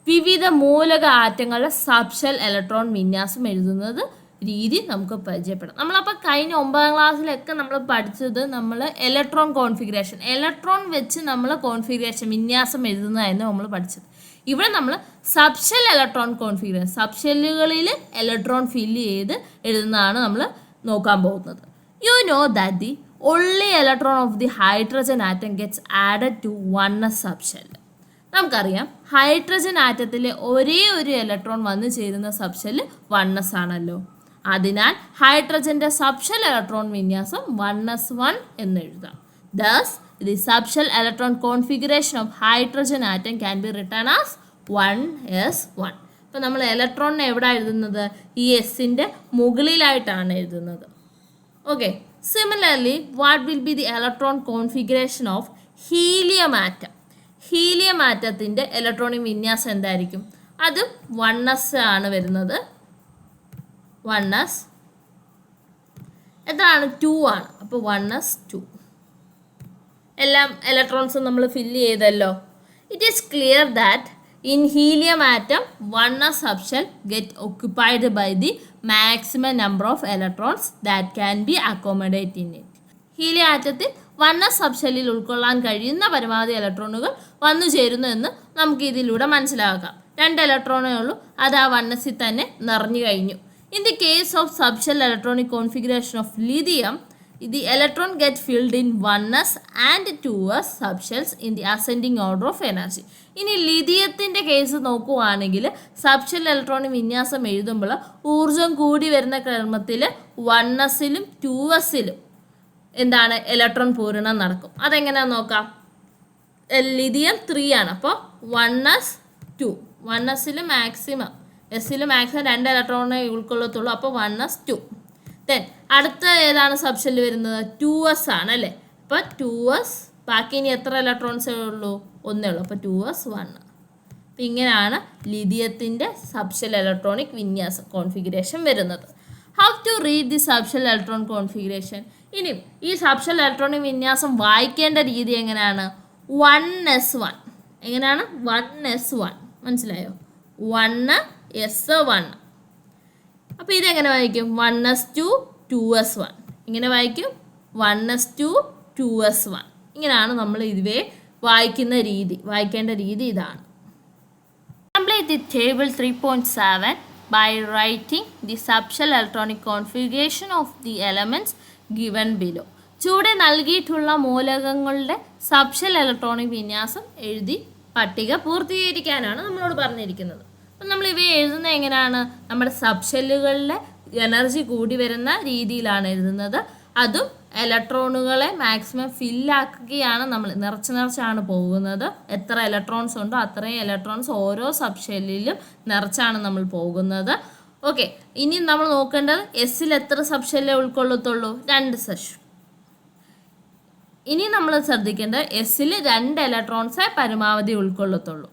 വിവിധ മൂലക ആറ്റങ്ങളുടെ സബ്ഷെൽ ഇലക്ട്രോൺ വിന്യാസം എഴുതുന്നത് രീതി നമുക്ക് പരിചയപ്പെടാം. നമ്മളപ്പോൾ കഴിഞ്ഞ 9ാം ക്ലാസ്സിലൊക്കെ നമ്മൾ പഠിച്ചത് നമ്മൾ ഇലക്ട്രോൺ കോൺഫിഗറേഷൻ, ഇലക്ട്രോൺ വെച്ച് നമ്മൾ കോൺഫിഗറേഷൻ വിന്യാസം എഴുതുന്നതായിരുന്നു നമ്മൾ പഠിച്ചത്. ഇവിടെ നമ്മൾ സബ്ഷെൽ ഇലക്ട്രോൺ കോൺഫിഗറേഷൻ, സബ്ഷെല്ലുകളിൽ ഇലക്ട്രോൺ ഫില്ല് ചെയ്ത് എഴുതുന്നതാണ് നമ്മൾ നോക്കാൻ പോകുന്നത്. You know that the only electron of the hydrogen atom gets added to 1s subshell. നമുക്കറിയാം ഹൈഡ്രജൻ ആറ്റത്തിലെ ഒരേ ഒരു ഇലക്ട്രോൺ വന്നു ചേരുന്ന സബ്ഷെല്ല് 1s ആണല്ലോ. അതിനാൽ ഹൈഡ്രജൻ്റെ സബ്ഷെൽ ഇലക്ട്രോൺ വിന്യാസം 1s1 എന്ന് എഴുതാം. Thus, the subshell electron configuration of hydrogen atom can be written as 1s1. അപ്പോൾ നമ്മൾ ഇലക്ട്രോണിനെ എവിടെ എഴുതുന്നത്? ഈ എസിൻ്റെ മുകളിലായിട്ടാണ് എഴുതുന്നത്. Okay, similarly, what will be the electron configuration of helium atom? Helium ആറ്റത്തിൻ്റെ ഇലക്ട്രോണിക് വിന്യാസം എന്തായിരിക്കും? അത് 1s ആണ് വരുന്നത്. 1s എത്രയാണ്? 2 ആണ്. അപ്പോൾ 1s2. എല്ലാം ഇലക്ട്രോൺസും നമ്മൾ ഫില്ല് ചെയ്തല്ലോ. It is clear that in helium atom 1s subshell get occupied by the maximum number of electrons that can be accommodated in it. Helium ആറ്റത്തിൽ 1s സബ്ഷെല്ലിൽ ഉൾക്കൊള്ളാൻ കഴിയുന്ന പരമാവധി ഇലക്ട്രോണുകൾ വന്നു ചേരുന്നു എന്ന് നമുക്ക് ഇതിലൂടെ മനസ്സിലാക്കാം. 2 ഇലക്ട്രോണേ ഉള്ളൂ, അത് ആ 1sൽ തന്നെ നിറഞ്ഞു കഴിഞ്ഞു. In the case of subshell electronic configuration of lithium, the electron get filled in 1s and 2s subshells in the ascending order of energy. ഇനി ലിഥിയത്തിൻ്റെ കേസ് നോക്കുവാണെങ്കിൽ സബ്ഷെൽ ഇലക്ട്രോണിക് വിന്യാസം എഴുതുമ്പോൾ ഊർജം കൂടി വരുന്ന ക്രമത്തിൽ 1sലും 2sലും എന്താണ് ഇലക്ട്രോൺ പൂരണം നടക്കും. അതെങ്ങനെയാണെന്ന് നോക്കാം. ലിഥിയം 3 ആണ്. അപ്പോൾ 1s 2, 1sൽ മാക്സിമം, എസ്സിൽ മാക്സിമം 2 ഇലക്ട്രോണേ ഉൾക്കൊള്ളത്തുള്ളൂ. അപ്പോൾ 1s 2. ദെൻ അടുത്ത ഏതാണ് സബ്ഷെല്ല് വരുന്നത്? 2s ആണ് അല്ലേ. അപ്പോൾ 2s, ബാക്കി ഇനി എത്ര ഇലക്ട്രോൺസേ ഉള്ളൂ? 1 ഉള്ളൂ. അപ്പോൾ 2s 1. അപ്പം ഇങ്ങനെയാണ് ലിഥിയത്തിൻ്റെ സബ്ഷെൽ ഇലക്ട്രോണിക് വിന്യാസം കോൺഫിഗറേഷൻ വരുന്നത്. How to read the subshell electron configuration? ഇനി ഈ സബ്ഷെൽ ഇലക്ട്രോണിക് വിന്യാസം വായിക്കേണ്ട രീതി എങ്ങനെയാണ്? 1s1. എങ്ങനെയാണ്? 1s1. മനസ്സിലായോ? 1s1. അപ്പോൾ ഇതെങ്ങനെ വായിക്കും? 1s2 2s1. ഇങ്ങനെ വായിക്കും. 1s2 2s1. ഇങ്ങനെയാണ് നമ്മൾ ഇതുവരെ വായിക്കേണ്ട രീതി ഇതാണ്. Complete the table 3.7 by writing the subshell electronic configuration of the elements given below. ചുവടെ നൽകിയിട്ടുള്ള മൂലകങ്ങളുടെ സബ്ഷെൽ ഇലക്ട്രോണിക് വിന്യാസം എഴുതി പട്ടിക പൂർത്തീകരിക്കാനാണ് നമ്മളോട് പറഞ്ഞിരിക്കുന്നത്. അപ്പം നമ്മൾ ഇവയെ എഴുതുന്നത് എങ്ങനെയാണ്? നമ്മുടെ സബ്ഷെല്ലുകളിലെ എനർജി കൂടി വരുന്ന രീതിയിലാണ് എഴുതുന്നത്. അതും ഇലക്ട്രോണുകളെ മാക്സിമം ഫില്ലാക്കുകയാണ്. നമ്മൾ നിറച്ചാണ് പോകുന്നത്. എത്ര ഇലക്ട്രോൺസ് ഉണ്ടോ അത്രയും ഇലക്ട്രോൺസ് ഓരോ സബ്ഷെല്ലിലും നിറച്ചാണ് നമ്മൾ പോകുന്നത്. ഓക്കെ, ഇനി നമ്മൾ നോക്കേണ്ടത് എസ്സിൽ എത്ര സബ്ഷെല്ലേ ഉൾക്കൊള്ളത്തുള്ളൂ? 2 സെഷൻ. ഇനി നമ്മൾ ശ്രദ്ധിക്കേണ്ടത് എസ്സിൽ 2 ഇലക്ട്രോൺസേ പരമാവധി ഉൾക്കൊള്ളത്തുള്ളൂ.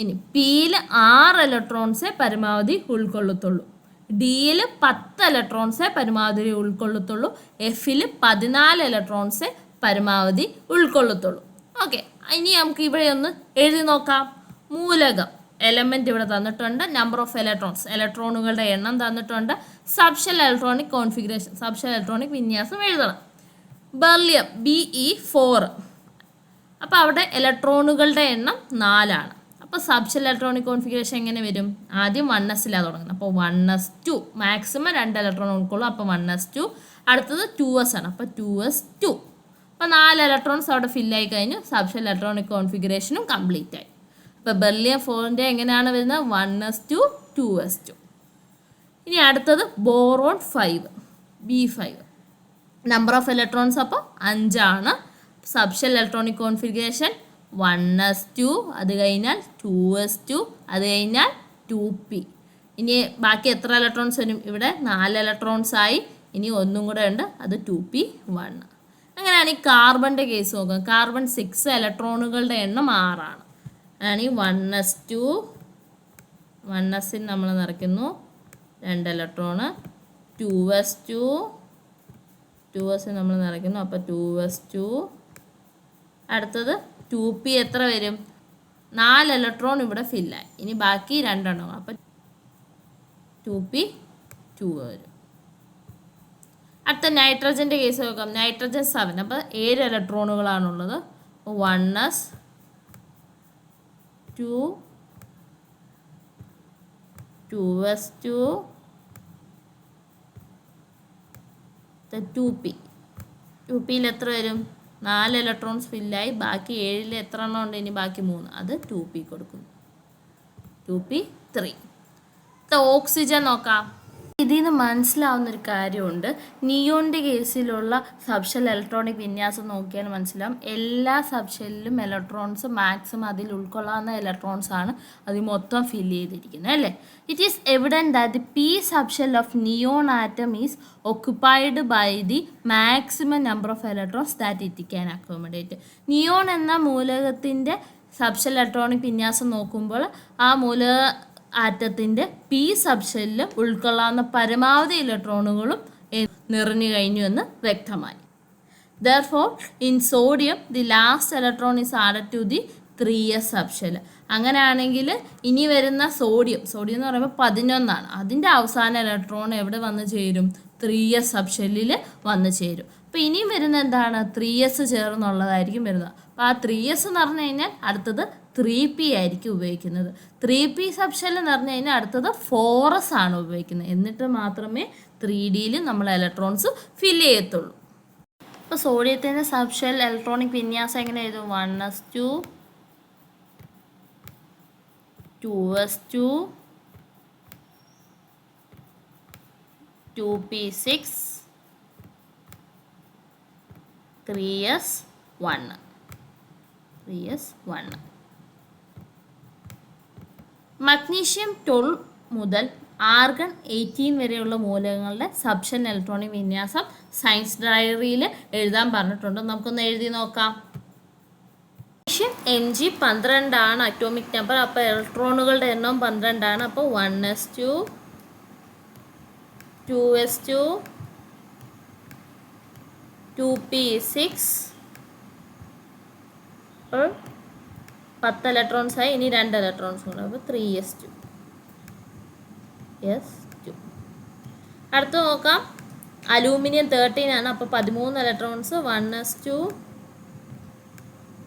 ഇനി പിയിൽ 6 ഇലക്ട്രോൺസേ പരമാവധി ഉൾക്കൊള്ളത്തുള്ളൂ. ഡിയിൽ 10 ഇലക്ട്രോൺസേ പരമാവധി ഉൾക്കൊള്ളത്തുള്ളൂ. എഫിൽ 14 ഇലക്ട്രോൺസേ പരമാവധി ഉൾക്കൊള്ളത്തുള്ളൂ. ഓക്കെ, ഇനി നമുക്ക് ഇവിടെ ഒന്ന് എഴുതി നോക്കാം. മൂലകം എലമെൻറ്റ് ഇവിടെ തന്നിട്ടുണ്ട്. നമ്പർ ഓഫ് ഇലക്ട്രോണുകളുടെ എണ്ണം തന്നിട്ടുണ്ട്. Subshell electronic configuration, subshell electronic വിന്യാസം എഴുതണം. Beryllium Be4. അപ്പോൾ അവിടെ ഇലക്ട്രോണുകളുടെ എണ്ണം 4 അപ്പോൾ സബ്ഷെൽ ഇലക്ട്രോണിക് കോൺഫിഗറേഷൻ എങ്ങനെ വരും? ആദ്യം 1s തുടങ്ങുന്നത്. അപ്പോൾ 1s2 മാക്സിമം 2 ഇലക്ട്രോൺ ഉൾക്കൊള്ളും. അപ്പോൾ 1s2. അടുത്തത് 2s ആണ്. അപ്പോൾ 2s2. അപ്പോൾ 4 ഇലക്ട്രോൺസ് അവിടെ ഫില്ലായി കഴിഞ്ഞു. സബ്ഷെൽ ഇലക്ട്രോണിക് കോൺഫിഗറേഷനും കംപ്ലീറ്റ് ആയി. അപ്പോൾ ബെർലിയം 4ൻ്റെ എങ്ങനെയാണ് വരുന്നത്? 1s2 2s2. ഇനി അടുത്തത് boron 5 B5. Number of electrons അപ്പോൾ 5 ആണ്. സബ്ഷെൽ ഇലക്ട്രോണിക് കോൺഫിഗറേഷൻ 1s2, അത് കഴിഞ്ഞാൽ 2s2, അത് കഴിഞ്ഞാൽ 2p. ഇനി ബാക്കി എത്ര ഇലക്ട്രോൺസ് വരും? ഇവിടെ 4 ഇലക്ട്രോൺസ് ആയി. ഇനി ഒന്നും കൂടെ ഉണ്ട്, അത് 2p1. അങ്ങനെയാണ് ഈ കാർബണിൻ്റെ കേസ് നോക്കുക. കാർബൺ 6 ഇലക്ട്രോണുകളുടെ എണ്ണം 6 ആണ്. ആണ് ഈ 1s2. 1sൽ നമ്മൾ നിറയ്ക്കുന്നു 2 ഇലക്ട്രോണ്. 2s2. 2sൽ നമ്മൾ നിറയ്ക്കുന്നു. അപ്പോൾ 2s2. അടുത്തത് 2p എത്ര വരും? 4 ഇലക്ട്രോൺ ഇവിടെ ഫില്ലായി. ഇനി ബാക്കി 2 എണ്ണം. അപ്പോൾ 2p2 വരും. അടുത്ത നൈട്രജൻ്റെ കേസ് നോക്കാം. നൈട്രജൻ 7. അപ്പോൾ 7 ഇലക്ട്രോണുകളാണുള്ളത്. 1s 2 2s2 2p. 2pയിൽ എത്ര വരും? 4 ഇലക്ട്രോൺസ് ഫില്ലായി. ബാക്കി 7ൽ എത്ര എണ്ണം ഉണ്ട്? ഇനി ബാക്കി 3. അത് 2p കൊടുക്കുന്നു. 2p3. ഓക്സിജൻ നോക്കാം. ഇതിൽ നിന്ന് മനസ്സിലാവുന്നൊരു കാര്യമുണ്ട്. നിയോണിൻ്റെ കേസിലുള്ള സബ്ഷെൽ ഇലക്ട്രോണിക് വിന്യാസം നോക്കിയാൽ മനസ്സിലാവും. എല്ലാ സബ്ഷെല്ലിലും ഇലക്ട്രോൺസ് മാക്സിമം അതിൽ ഉൾക്കൊള്ളാവുന്ന ഇലക്ട്രോൺസ് ആണ് അതിൽ മൊത്തം ഫില്ല് ചെയ്തിരിക്കുന്നത്, അല്ലേ? It is evident that the p subshell of neon atom is occupied by the maximum number of electrons that it can accommodate. Neon എന്ന മൂലകത്തിൻ്റെ സബ്ഷെൽ ഇലക്ട്രോണിക് വിന്യാസം നോക്കുമ്പോൾ ആ ആറ്റത്തിൻ്റെ പി സബ്ഷെല്ലിൽ ഉൾക്കൊള്ളാവുന്ന പരമാവധി ഇലക്ട്രോണുകളും നിറഞ്ഞു കഴിഞ്ഞു എന്ന് വ്യക്തമായി. Therefore, in sodium, the last electron is added to the 3s subshell. അങ്ങനെയാണെങ്കിൽ ഇനി വരുന്ന സോഡിയം എന്ന് പറയുമ്പോൾ 11 ആണ്. അതിൻ്റെ അവസാന ഇലക്ട്രോൺ എവിടെ വന്ന് ചേരും? 3s സബ്ഷെല്ലിൽ വന്ന് ചേരും. അപ്പോൾ ഇനിയും വരുന്ന എന്താണ്? 3s ചേർന്നുള്ളതായിരിക്കും വരുന്നത്. അപ്പോൾ ആ 3s എന്ന് പറഞ്ഞു കഴിഞ്ഞാൽ അടുത്തത് 3p ആയിരിക്കും ഉപയോഗിക്കുന്നത്. 3p സബ്ഷെൽ എന്ന് പറഞ്ഞു കഴിഞ്ഞാൽ അടുത്തത് 4s ആണ് ഉപയോഗിക്കുന്നത്. എന്നിട്ട് മാത്രമേ 3dയിൽ നമ്മൾ ഇലക്ട്രോൺസ് ഫില്ല് ചെയ്യത്തുള്ളൂ. അപ്പോൾ സോഡിയത്തിൻ്റെ സബ്ഷെൽ ഇലക്ട്രോണിക് വിന്യാസം എങ്ങനെ എഴുതും? 1s2 2s2 2p6 3s1. Magnesium 12 മുതൽ ആർഗൺ 18 വരെയുള്ള മൂലകങ്ങളുടെ സബ്ഷെൽ ഇലക്ട്രോണിക് വിന്യാസം സയൻസ് ഡയറിയിൽ എഴുതാൻ പറഞ്ഞിട്ടുണ്ട്. നമുക്കൊന്ന് എഴുതി നോക്കാം. Mg 12 ആണ് അറ്റോമിക് നമ്പർ. അപ്പോൾ ഇലക്ട്രോണുകളുടെ എണ്ണം 12 ആണ്. അപ്പോൾ 1s2 2s2 2p6 അപ്പോൾ 10 ഇലക്ട്രോൺസ് ആയി. ഇനി 2 ഇലക്ട്രോൺസ് കൂടെ. അപ്പോൾ 3s2 s2. അടുത്ത് നോക്കാം. അലൂമിനിയം 13 ആണ്. അപ്പോൾ 13 electrons. 1s2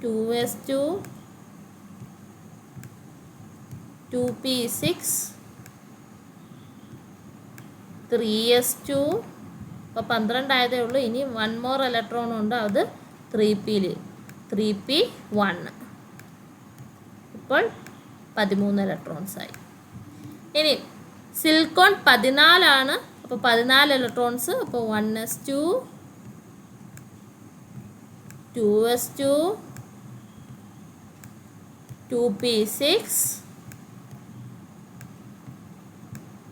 2s2 2p6 3s2. അപ്പോൾ 12 ആയതേ ഉള്ളൂ. ഇനി 1 മോർ ഇലക്ട്രോൺ ഉണ്ട്. അത് 3p1. ഇപ്പോൾ 13 ഇലക്ട്രോൺസ് ആയി. ഇനി സിലിക്കോൺ 14 ആണ്. അപ്പോൾ 14 ഇലക്ട്രോൺസ്. അപ്പോൾ 1s2 2s2 2p6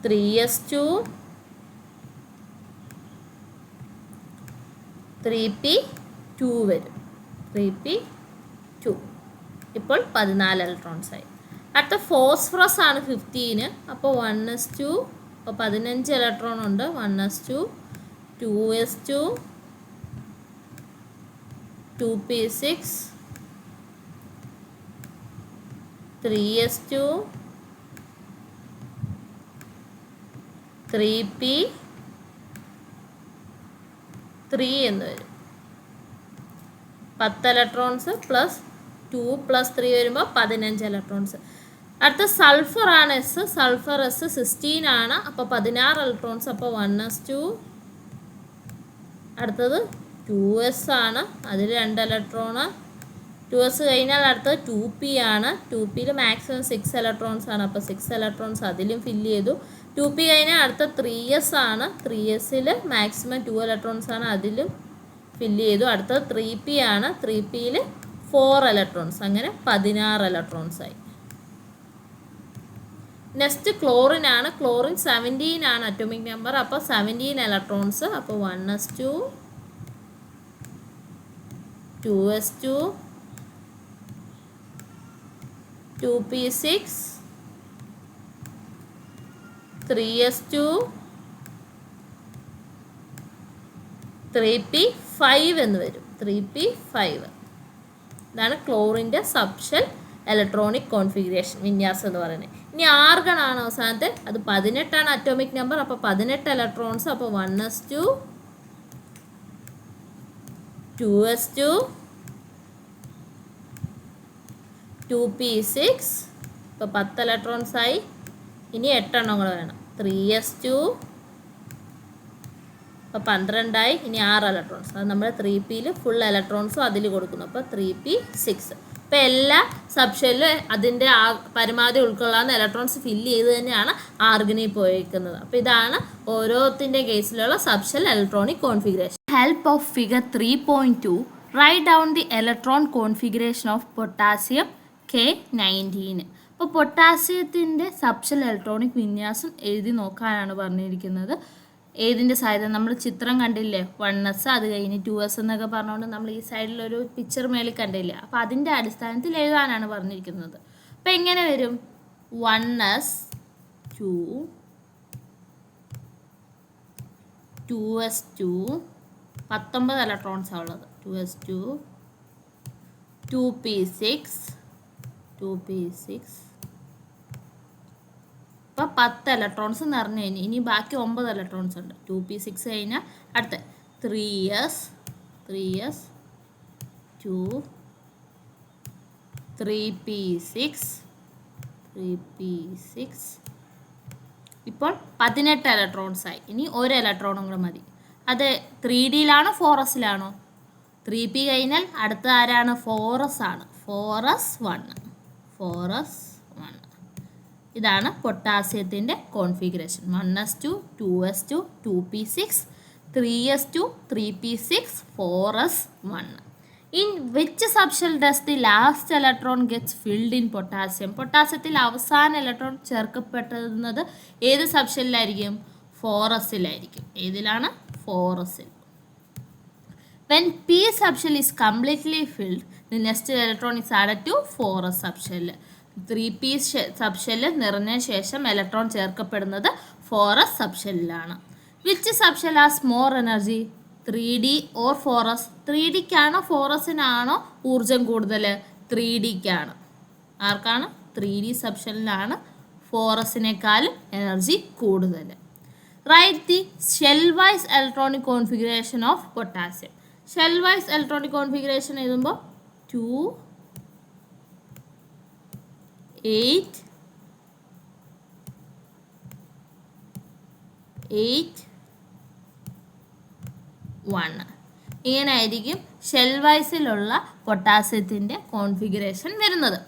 3s2 3p2 വരും. 3p2 ഇപ്പോൾ 14 ഇലക്ട്രോൺസ് ആയി. അടുത്ത ഫോസ്ഫറസ് ആണ് 15. അപ്പോൾ 1s2 അപ്പോൾ 15 ഇലക്ട്രോൺ ഉണ്ട്. 1s2 2s2 2p6 3s2 3p3 എന്ന് വരും. 10 ഇലക്ട്രോൺസ് പ്ലസ് 2 പ്ലസ് 3 വരുമ്പോൾ 15 ഇലക്ട്രോൺസ്. അടുത്ത സൾഫർ ആണ് എസ്. സൾഫർ എസ് 16 ആണ്. അപ്പോൾ 16 ഇലക്ട്രോൺസ്. അപ്പോൾ 1s2. അടുത്തത് 2s ആണ്. അതിൽ 2 ഇലക്ട്രോണ്. 2s കഴിഞ്ഞാൽ അടുത്തത് 2p ആണ്. 2pയിൽ മാക്സിമം 6 ഇലക്ട്രോൺസ് ആണ്. അപ്പോൾ 6 ഇലക്ട്രോൺസ് അതിലും ഫില്ല് ചെയ്തു. 2p കഴിഞ്ഞാൽ അടുത്ത 3s ആണ്. 3sൽ മാക്സിമം 2 ഇലക്ട്രോൺസ് ആണ്. അതിലും ഫില്ല് ചെയ്തു. അടുത്തത് 3p ആണ്. 3pയിൽ 4 ഇലക്ട്രോൺസ്. അങ്ങനെ 16 ഇലക്ട്രോൺസ് ആയി. നെക്സ്റ്റ് ക്ലോറിൻ ആണ്. ക്ലോറിൻ 17 ആണ് അറ്റോമിക് നമ്പർ. അപ്പോൾ 17 ഇലക്ട്രോൺസ്. അപ്പോൾ 1s2 2s2 2p6 3s2 3p5 എന്ന് വരും. 3p5. ഇതാണ് ക്ലോറിൻ്റെ സബ്ഷെൽ ഇലക്ട്രോണിക് കോൺഫിഗറേഷൻ വിന്യാസം എന്ന് പറയുന്നത്. ഇനി ആർഗൺ ആണ് അവസാനത്തെ. അത് 18 ആണ് അറ്റോമിക് നമ്പർ. അപ്പോൾ 18 ഇലക്ട്രോൺസ്. അപ്പോൾ 1s2 2s2 2p6 ഇപ്പോൾ 10 ഇലക്ട്രോൺസ് ആയി. ഇനി 8 എണ്ണം കൂടെ വേണം. 3s2 അപ്പോൾ 12 ആയി. ഇനി 6 ഇലക്ട്രോൺസ്. അത് നമ്മൾ 3pയിൽ ഫുൾ ഇലക്ട്രോൺസും അതിൽ കൊടുക്കുന്നു. അപ്പോൾ 3p6. ഇപ്പോൾ എല്ലാ സബ്ഷെല്ലും അതിൻ്റെ പരമാവധി ഉൾക്കൊള്ളാവുന്ന ഇലക്ട്രോൺസ് ഫില്ല് ചെയ്ത് തന്നെയാണ് ആർഗണിൽ പോയിരിക്കുന്നത്. അപ്പോൾ ഇതാണ് ഓരോത്തിൻ്റെ കേസിലുള്ള subshell electronic configuration. Help of figure 3.2 write down the electron configuration of പൊട്ടാസ്യം K19. അപ്പോൾ പൊട്ടാസ്യത്തിൻ്റെ സബ്ഷെൽ ഇലക്ട്രോണിക് വിന്യാസം എഴുതി നോക്കാനാണ് പറഞ്ഞിരിക്കുന്നത്. ഏതിൻ്റെ സാധ്യത നമ്മൾ ചിത്രം കണ്ടില്ലേ, 1s അത് കഴിഞ്ഞ് 2s എന്നൊക്കെ പറഞ്ഞുകൊണ്ട് നമ്മൾ ഈ സൈഡിലൊരു പിക്ചർ മേളിൽ കണ്ടില്ലേ. അപ്പോൾ അതിൻ്റെ അടിസ്ഥാനത്തിൽ എഴുതാനാണ് പറഞ്ഞിരിക്കുന്നത്. അപ്പോൾ എങ്ങനെ വരും? 1s 2 2s2 19 ഇലക്ട്രോൺസാണ് ഉള്ളത്. 2s2 2p6 ഇപ്പോൾ 10 ഇലക്ട്രോൺസ് നിറഞ്ഞു കഴിഞ്ഞു. ഇനി ബാക്കി 9 ഇലക്ട്രോൺസ് ഉണ്ട്. 2p6 കഴിഞ്ഞാൽ അടുത്ത 3s 2 3p6 ഇപ്പോൾ 18 ഇലക്ട്രോൺസ് ആയി. ഇനി ഒരു ഇലക്ട്രോണും കൂടെ മതി. അത് 3Dയിലാണോ 4sലാണോ? 3p കഴിഞ്ഞാൽ അടുത്ത ആരാണ്? 4s ആണ്. 4s1. ഇതാണ് പൊട്ടാസ്യത്തിൻ്റെ configuration. 1s2 2s2 2p6 3s2 3p6 4s1. In which subshell does the last electron gets filled in potassium? പൊട്ടാസ്യത്തിൽ അവസാന ഇലക്ട്രോൺ ചേർക്കപ്പെടുന്നത് ഏത് സബ്ഷെല്ലായിരിക്കും? 4sലായിരിക്കും. ഏതിലാണ്? 4sൽ. When p subshell is completely filled, the next electron is added to 4s subshell. 3p subshell നിറഞ്ഞ ശേഷം electron ചേർക്കപ്പെടുന്നത് 4s subshellലാണ്. Which subshell has more energy? 3D or 4s? 3Dക്കാണോ 4sനാണോ ഊർജം കൂടുതൽ? 3Dക്കാണ്. ആർക്കാണ്? 3D സബ്ഷെല്ലിനാണ് 4sനേക്കാളും എനർജി കൂടുതൽ. Write the shell-wise electronic configuration of potassium. Shell-wise electronic configuration എഴുതുമ്പോൾ 2 8 8 1 ഇങ്ങനെയായിരിക്കും ഷെൽ വൈസിലുള്ള പൊട്ടാസ്യത്തിൻ്റെ കോൺഫിഗറേഷൻ വരുന്നത്.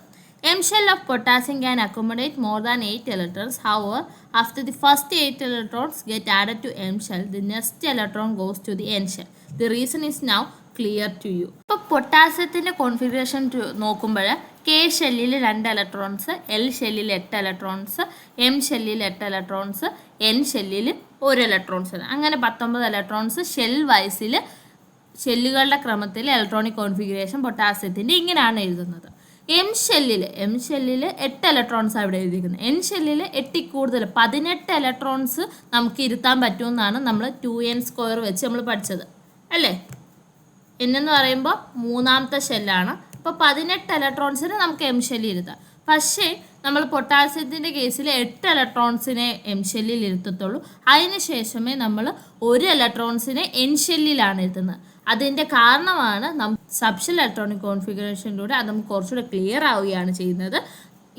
M shell of potassium can accommodate more than 8 electrons. However, after the first 8 electrons get added to M shell, the next electron goes to the N shell. The reason is now clear to you. ഇപ്പോൾ പൊട്ടാസ്യത്തിൻ്റെ configuration നോക്കുമ്പോൾ K ഷെല്ലിൽ 2 electrons, L ഷെല്ലിൽ 8 electrons, M ഷെല്ലിൽ 8 electrons, N ഷെല്ലിൽ 1 electrons, അങ്ങനെ 19 electrons shell വൈസിൽ ഷെല്ലുകളുടെ ക്രമത്തിൽ electronic configuration പൊട്ടാസ്യത്തിൻ്റെ ഇങ്ങനെയാണ് എഴുതുന്നത്. എം ഷെല്ലിൽ 8 ഇലക്ട്രോൺസ് അവിടെ എഴുതിയിരിക്കുന്നത്. എൻ ഷെല്ലിൽ 8 കൂടുതൽ 18 ഇലക്ട്രോൺസ് നമുക്ക് ഇരുത്താൻ പറ്റുമെന്നാണ് നമ്മൾ 2n² വെച്ച് നമ്മൾ പഠിച്ചത് അല്ലേ. എന്നെന്ന് പറയുമ്പോൾ മൂന്നാമത്തെ ഷെല്ലാണ്. അപ്പോൾ 18 ഇലക്ട്രോൺസിന് നമുക്ക് എം ഷെല്ലിൽ ഇരുത്താം. പക്ഷേ നമ്മൾ പൊട്ടാസ്യത്തിൻ്റെ കേസിൽ 8 ഇലക്ട്രോൺസിനെ എം ഷെല്ലിൽ ഇരുത്തത്തുള്ളൂ. അതിന് ശേഷമേ നമ്മൾ 1 ഇലക്ട്രോൺസിനെ എൻ ഷെല്ലിലാണ് ഇരുത്തുന്നത്. അതിൻ്റെ കാരണമാണ് സബ്ഷെൽ ഇലക്ട്രോണിക് കോൺഫിഗറേഷനിലൂടെ അത് നമുക്ക് കുറച്ചുകൂടെ ക്ലിയർ ആവുകയാണ് ചെയ്യുന്നത്.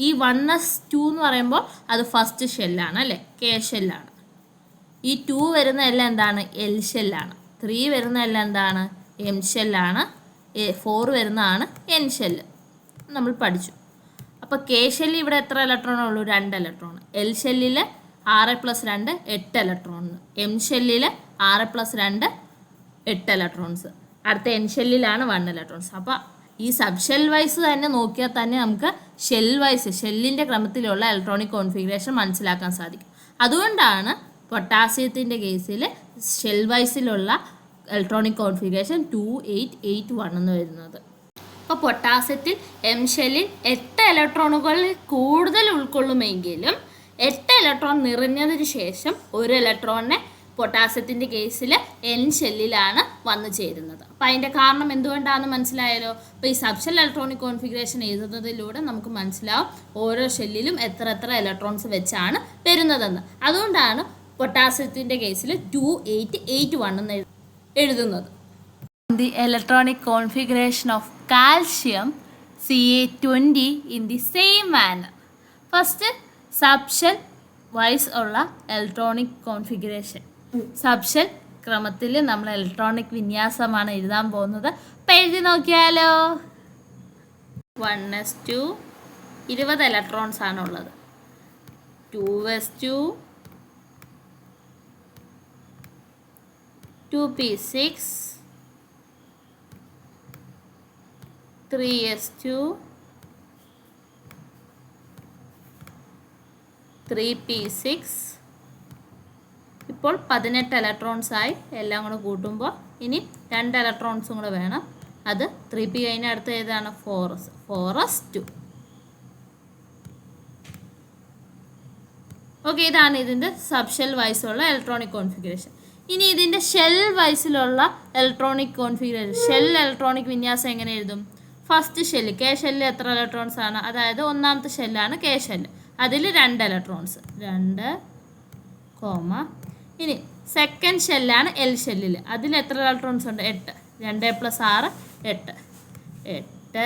ഈ 1s2 എന്ന് പറയുമ്പോൾ അത് ഫസ്റ്റ് ഷെല്ലാണ് അല്ലേ, കെ ഷെല്ലാണ്. ഈ 2 വരുന്ന എല്ലാം എന്താണ്, എൽ ഷെല്ലാണ്. 3 വരുന്ന എല്ലാം എന്താണ്, എം ഷെല്ലാണ്. 4 വരുന്നതാണ് എൻ ഷെല്ല്, നമ്മൾ പഠിച്ചു. അപ്പോൾ കെ ഷെല്ലിൽ ഇവിടെ എത്ര ഇലക്ട്രോണേ ഉള്ളൂ, 2 ഇലക്ട്രോൺ. എൽ ഷെല്ലിൽ 6 + 2 8 ഇലക്ട്രോൺ. എം ഷെല്ലിൽ 6 + 2 8 ഇലക്ട്രോൺസ്. അടുത്ത എൻ ഷെല്ലിലാണ് 1 ഇലക്ട്രോൺസ്. അപ്പോൾ ഈ സബ് ഷെൽ വൈസ് തന്നെ നോക്കിയാൽ തന്നെ നമുക്ക് ഷെൽ വൈസ് ഷെല്ലിൻ്റെ ക്രമത്തിലുള്ള ഇലക്ട്രോണിക് കോൺഫിഗറേഷൻ മനസ്സിലാക്കാൻ സാധിക്കും. അതുകൊണ്ടാണ് പൊട്ടാസ്യത്തിൻ്റെ കേസിൽ ഷെൽ വൈസിലുള്ള ഇലക്ട്രോണിക് കോൺഫിഗറേഷൻ 2 8 8 1 എന്ന് വരുന്നത്. അപ്പോൾ പൊട്ടാസ്യത്തിൽ എം ഷെല്ലിൽ 8 ഇലക്ട്രോണുകളിൽ കൂടുതൽ ഉൾക്കൊള്ളുമെങ്കിലും 8 ഇലക്ട്രോൺ നിറഞ്ഞതിന് ശേഷം 1 ഇലക്ട്രോണിനെ പൊട്ടാസ്യത്തിൻ്റെ കേസിൽ എൻ ഷെല്ലിലാണ് വന്നു ചേരുന്നത്. അപ്പോൾ അതിൻ്റെ കാരണം എന്തുകൊണ്ടാണെന്ന് മനസ്സിലായല്ലോ. അപ്പോൾ ഈ സബ്ഷെൽ ഇലക്ട്രോണിക് കോൺഫിഗറേഷൻ എഴുതുന്നതിലൂടെ നമുക്ക് മനസ്സിലാവും ഓരോ ഷെല്ലിലും എത്ര ഇലക്ട്രോൺസ് വെച്ചാണ് വരുന്നതെന്ന്. അതുകൊണ്ടാണ് പൊട്ടാസ്യത്തിൻ്റെ കേസിൽ 2 8 8 1 എന്ന് എഴുതുന്നത്. The electronic configuration of calcium Ca20 in the same manner. First subshell wise ഉള്ള ഇലക്ട്രോണിക് കോൺഫിഗറേഷൻ. സബ്ഷെൽ ക്രമത്തിൽ നമ്മൾ ഇലക്ട്രോണിക് വിന്യാസമാണ് എഴുതാൻ പോകുന്നത്. അപ്പം എഴുതി നോക്കിയാലോ. 1s2 20 ഇലക്ട്രോൺസ് ആണുള്ളത്. 2s2 2p6 3s2 3p6. ഇപ്പോൾ 18 ഇലക്ട്രോൺസ് ആയി. എല്ലാം കൂടെ കൂട്ടുമ്പോൾ ഇനി 2 ഇലക്ട്രോൺസും കൂടെ വേണം. അത് 3p കഴിഞ്ഞ അടുത്ത ഏതാണ്, 4s2. ഓക്കെ, ഇതാണ് ഇതിൻ്റെ സബ്ഷെൽ വൈസുള്ള ഇലക്ട്രോണിക് കോൺഫിഗറേഷൻ. ഇനി ഇതിൻ്റെ ഷെൽ വൈസിലുള്ള ഇലക്ട്രോണിക് കോൺഫിഗറേഷൻ, ഷെൽ ഇലക്ട്രോണിക് വിന്യാസം എങ്ങനെ എഴുതും. ഫസ്റ്റ് ഷെല്ല് കെ ഷെല്ലിൽ എത്ര ഇലക്ട്രോൺസ് ആണ്, അതായത് ഒന്നാമത്തെ ഷെല്ലാണ് കെ ഷെല്ല്, അതിൽ 2 ഇലക്ട്രോൺസ് 2, ഇനി സെക്കൻഡ് ഷെല്ലാണ് എൽ ഷെല്ലിൽ, അതിൽ എത്ര ഇലക്ട്രോൺസ് ഉണ്ട്, 8. 2 + 6 8 8,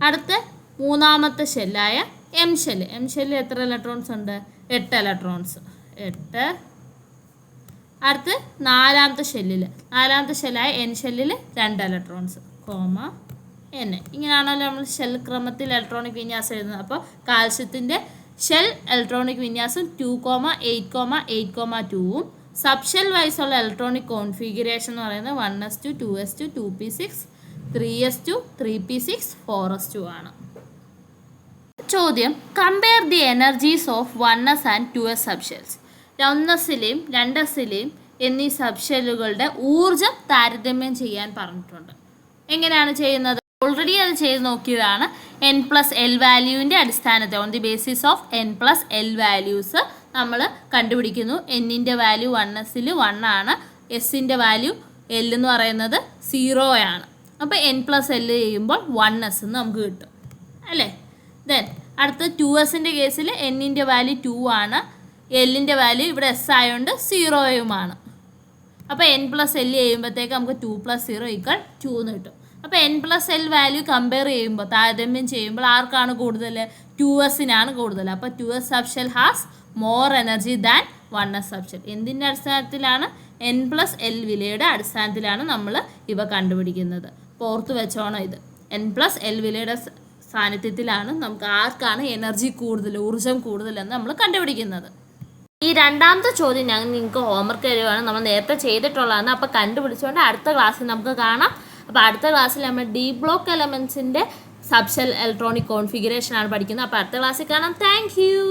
അടുത്ത് മൂന്നാമത്തെ ഷെല്ലായ എം ഷെല്ല്, എം ഷെല്ലിൽ എത്ര ഇലക്ട്രോൺസ് ഉണ്ട്, 8 ഇലക്ട്രോൺസ് 8. അടുത്ത് നാലാമത്തെ ഷെല്ലായ എൻ ഷെല്ലിൽ 2 ഇലക്ട്രോൺസ് എൻ. ഇങ്ങനെയാണല്ലോ നമ്മൾ ഷെൽ ക്രമത്തിൽ ഇലക്ട്രോണിക് വിന്യാസം എഴുതുന്നത്. അപ്പോൾ കാൽസ്യത്തിൻ്റെ ഷെൽ ഇലക്ട്രോണിക് വിന്യാസം 2, 8, 8, 2ഉം സബ്ഷെൽ വൈസുള്ള ഇലക്ട്രോണിക് കോൺഫിഗറേഷൻ എന്ന് പറയുന്നത് 1s2 2s2 2p6 3s2 3p6 4s2 ആണ്. ചോദ്യം, compare the energies of 1s and 2s subshells. 1sലെയും 2sലെയും എന്നീ സബ്ഷെല്ലുകളുടെ ഊർജം താരതമ്യം ചെയ്യാൻ പറഞ്ഞിട്ടുണ്ട്. എങ്ങനെയാണ് ചെയ്യുന്നത്, ഓൾറെഡി അത് ചെയ്ത് നോക്കിയതാണ്. n+l വാല്യൂവിൻ്റെ അടിസ്ഥാനത്തിൽ on the basis of n+l values നമ്മൾ കണ്ടുപിടിക്കുന്നു. എന്നിൻ്റെ വാല്യൂ 1sൽ 1 ആണ്, എസിൻ്റെ വാല്യൂ l എന്ന് പറയുന്നത് 0 ആണ്. അപ്പോൾ n+l ചെയ്യുമ്പോൾ 1s എന്ന് നമുക്ക് കിട്ടും അല്ലേ. ദെൻ അടുത്ത 2sൻ്റെ കേസിൽ എന്നിൻ്റെ വാല്യൂ 2 ആണ്, എല്ലിൻ്റെ വാല്യൂ ഇവിടെ എസ് ആയതുകൊണ്ട് 0യുമാണ്. അപ്പോൾ n+l ചെയ്യുമ്പോഴത്തേക്ക് നമുക്ക് 2 + 0 = 2 എന്ന് കിട്ടും. അപ്പോൾ n+l വാല്യൂ കമ്പയർ ചെയ്യുമ്പോൾ, താരതമ്യം ചെയ്യുമ്പോൾ ആർക്കാണ് കൂടുതൽ, 2sനാണ് കൂടുതൽ. അപ്പോൾ 2s subshell has more energy than 1s subshell. എന്തിൻ്റെ അടിസ്ഥാനത്തിലാണ്, n+l വിലയുടെ അടിസ്ഥാനത്തിലാണ് നമ്മൾ ഇവ കണ്ടുപിടിക്കുന്നത്. ഓർത്ത് വെച്ചോണം, ഇത് n+l വിലയുടെ സാന്നിധ്യത്തിലാണ് നമുക്ക് ആർക്കാണ് എനർജി കൂടുതൽ, ഊർജം കൂടുതലെന്ന് നമ്മൾ കണ്ടുപിടിക്കുന്നത്. ഈ രണ്ടാമത്തെ ചോദ്യം ഞാൻ നിങ്ങൾക്ക് ഹോംവർക്ക് തരുവാണ്. നമ്മൾ നേരത്തെ ചെയ്തിട്ടുള്ളതാണ്. അപ്പോൾ കണ്ടുപിടിച്ചുകൊണ്ട് അടുത്ത ക്ലാസ്സിൽ നമുക്ക് കാണാം. അപ്പോൾ അടുത്ത ക്ലാസ്സിൽ നമ്മൾ ഡി ബ്ലോക്ക് എലമെൻസിൻ്റെ സബ്ഷെൽ ഇലക്ട്രോണിക് കോൺഫിഗറേഷൻ ആണ് പഠിക്കുന്നത്. അപ്പോൾ അടുത്ത ക്ലാസ്സിൽ കാണാം. Thank U.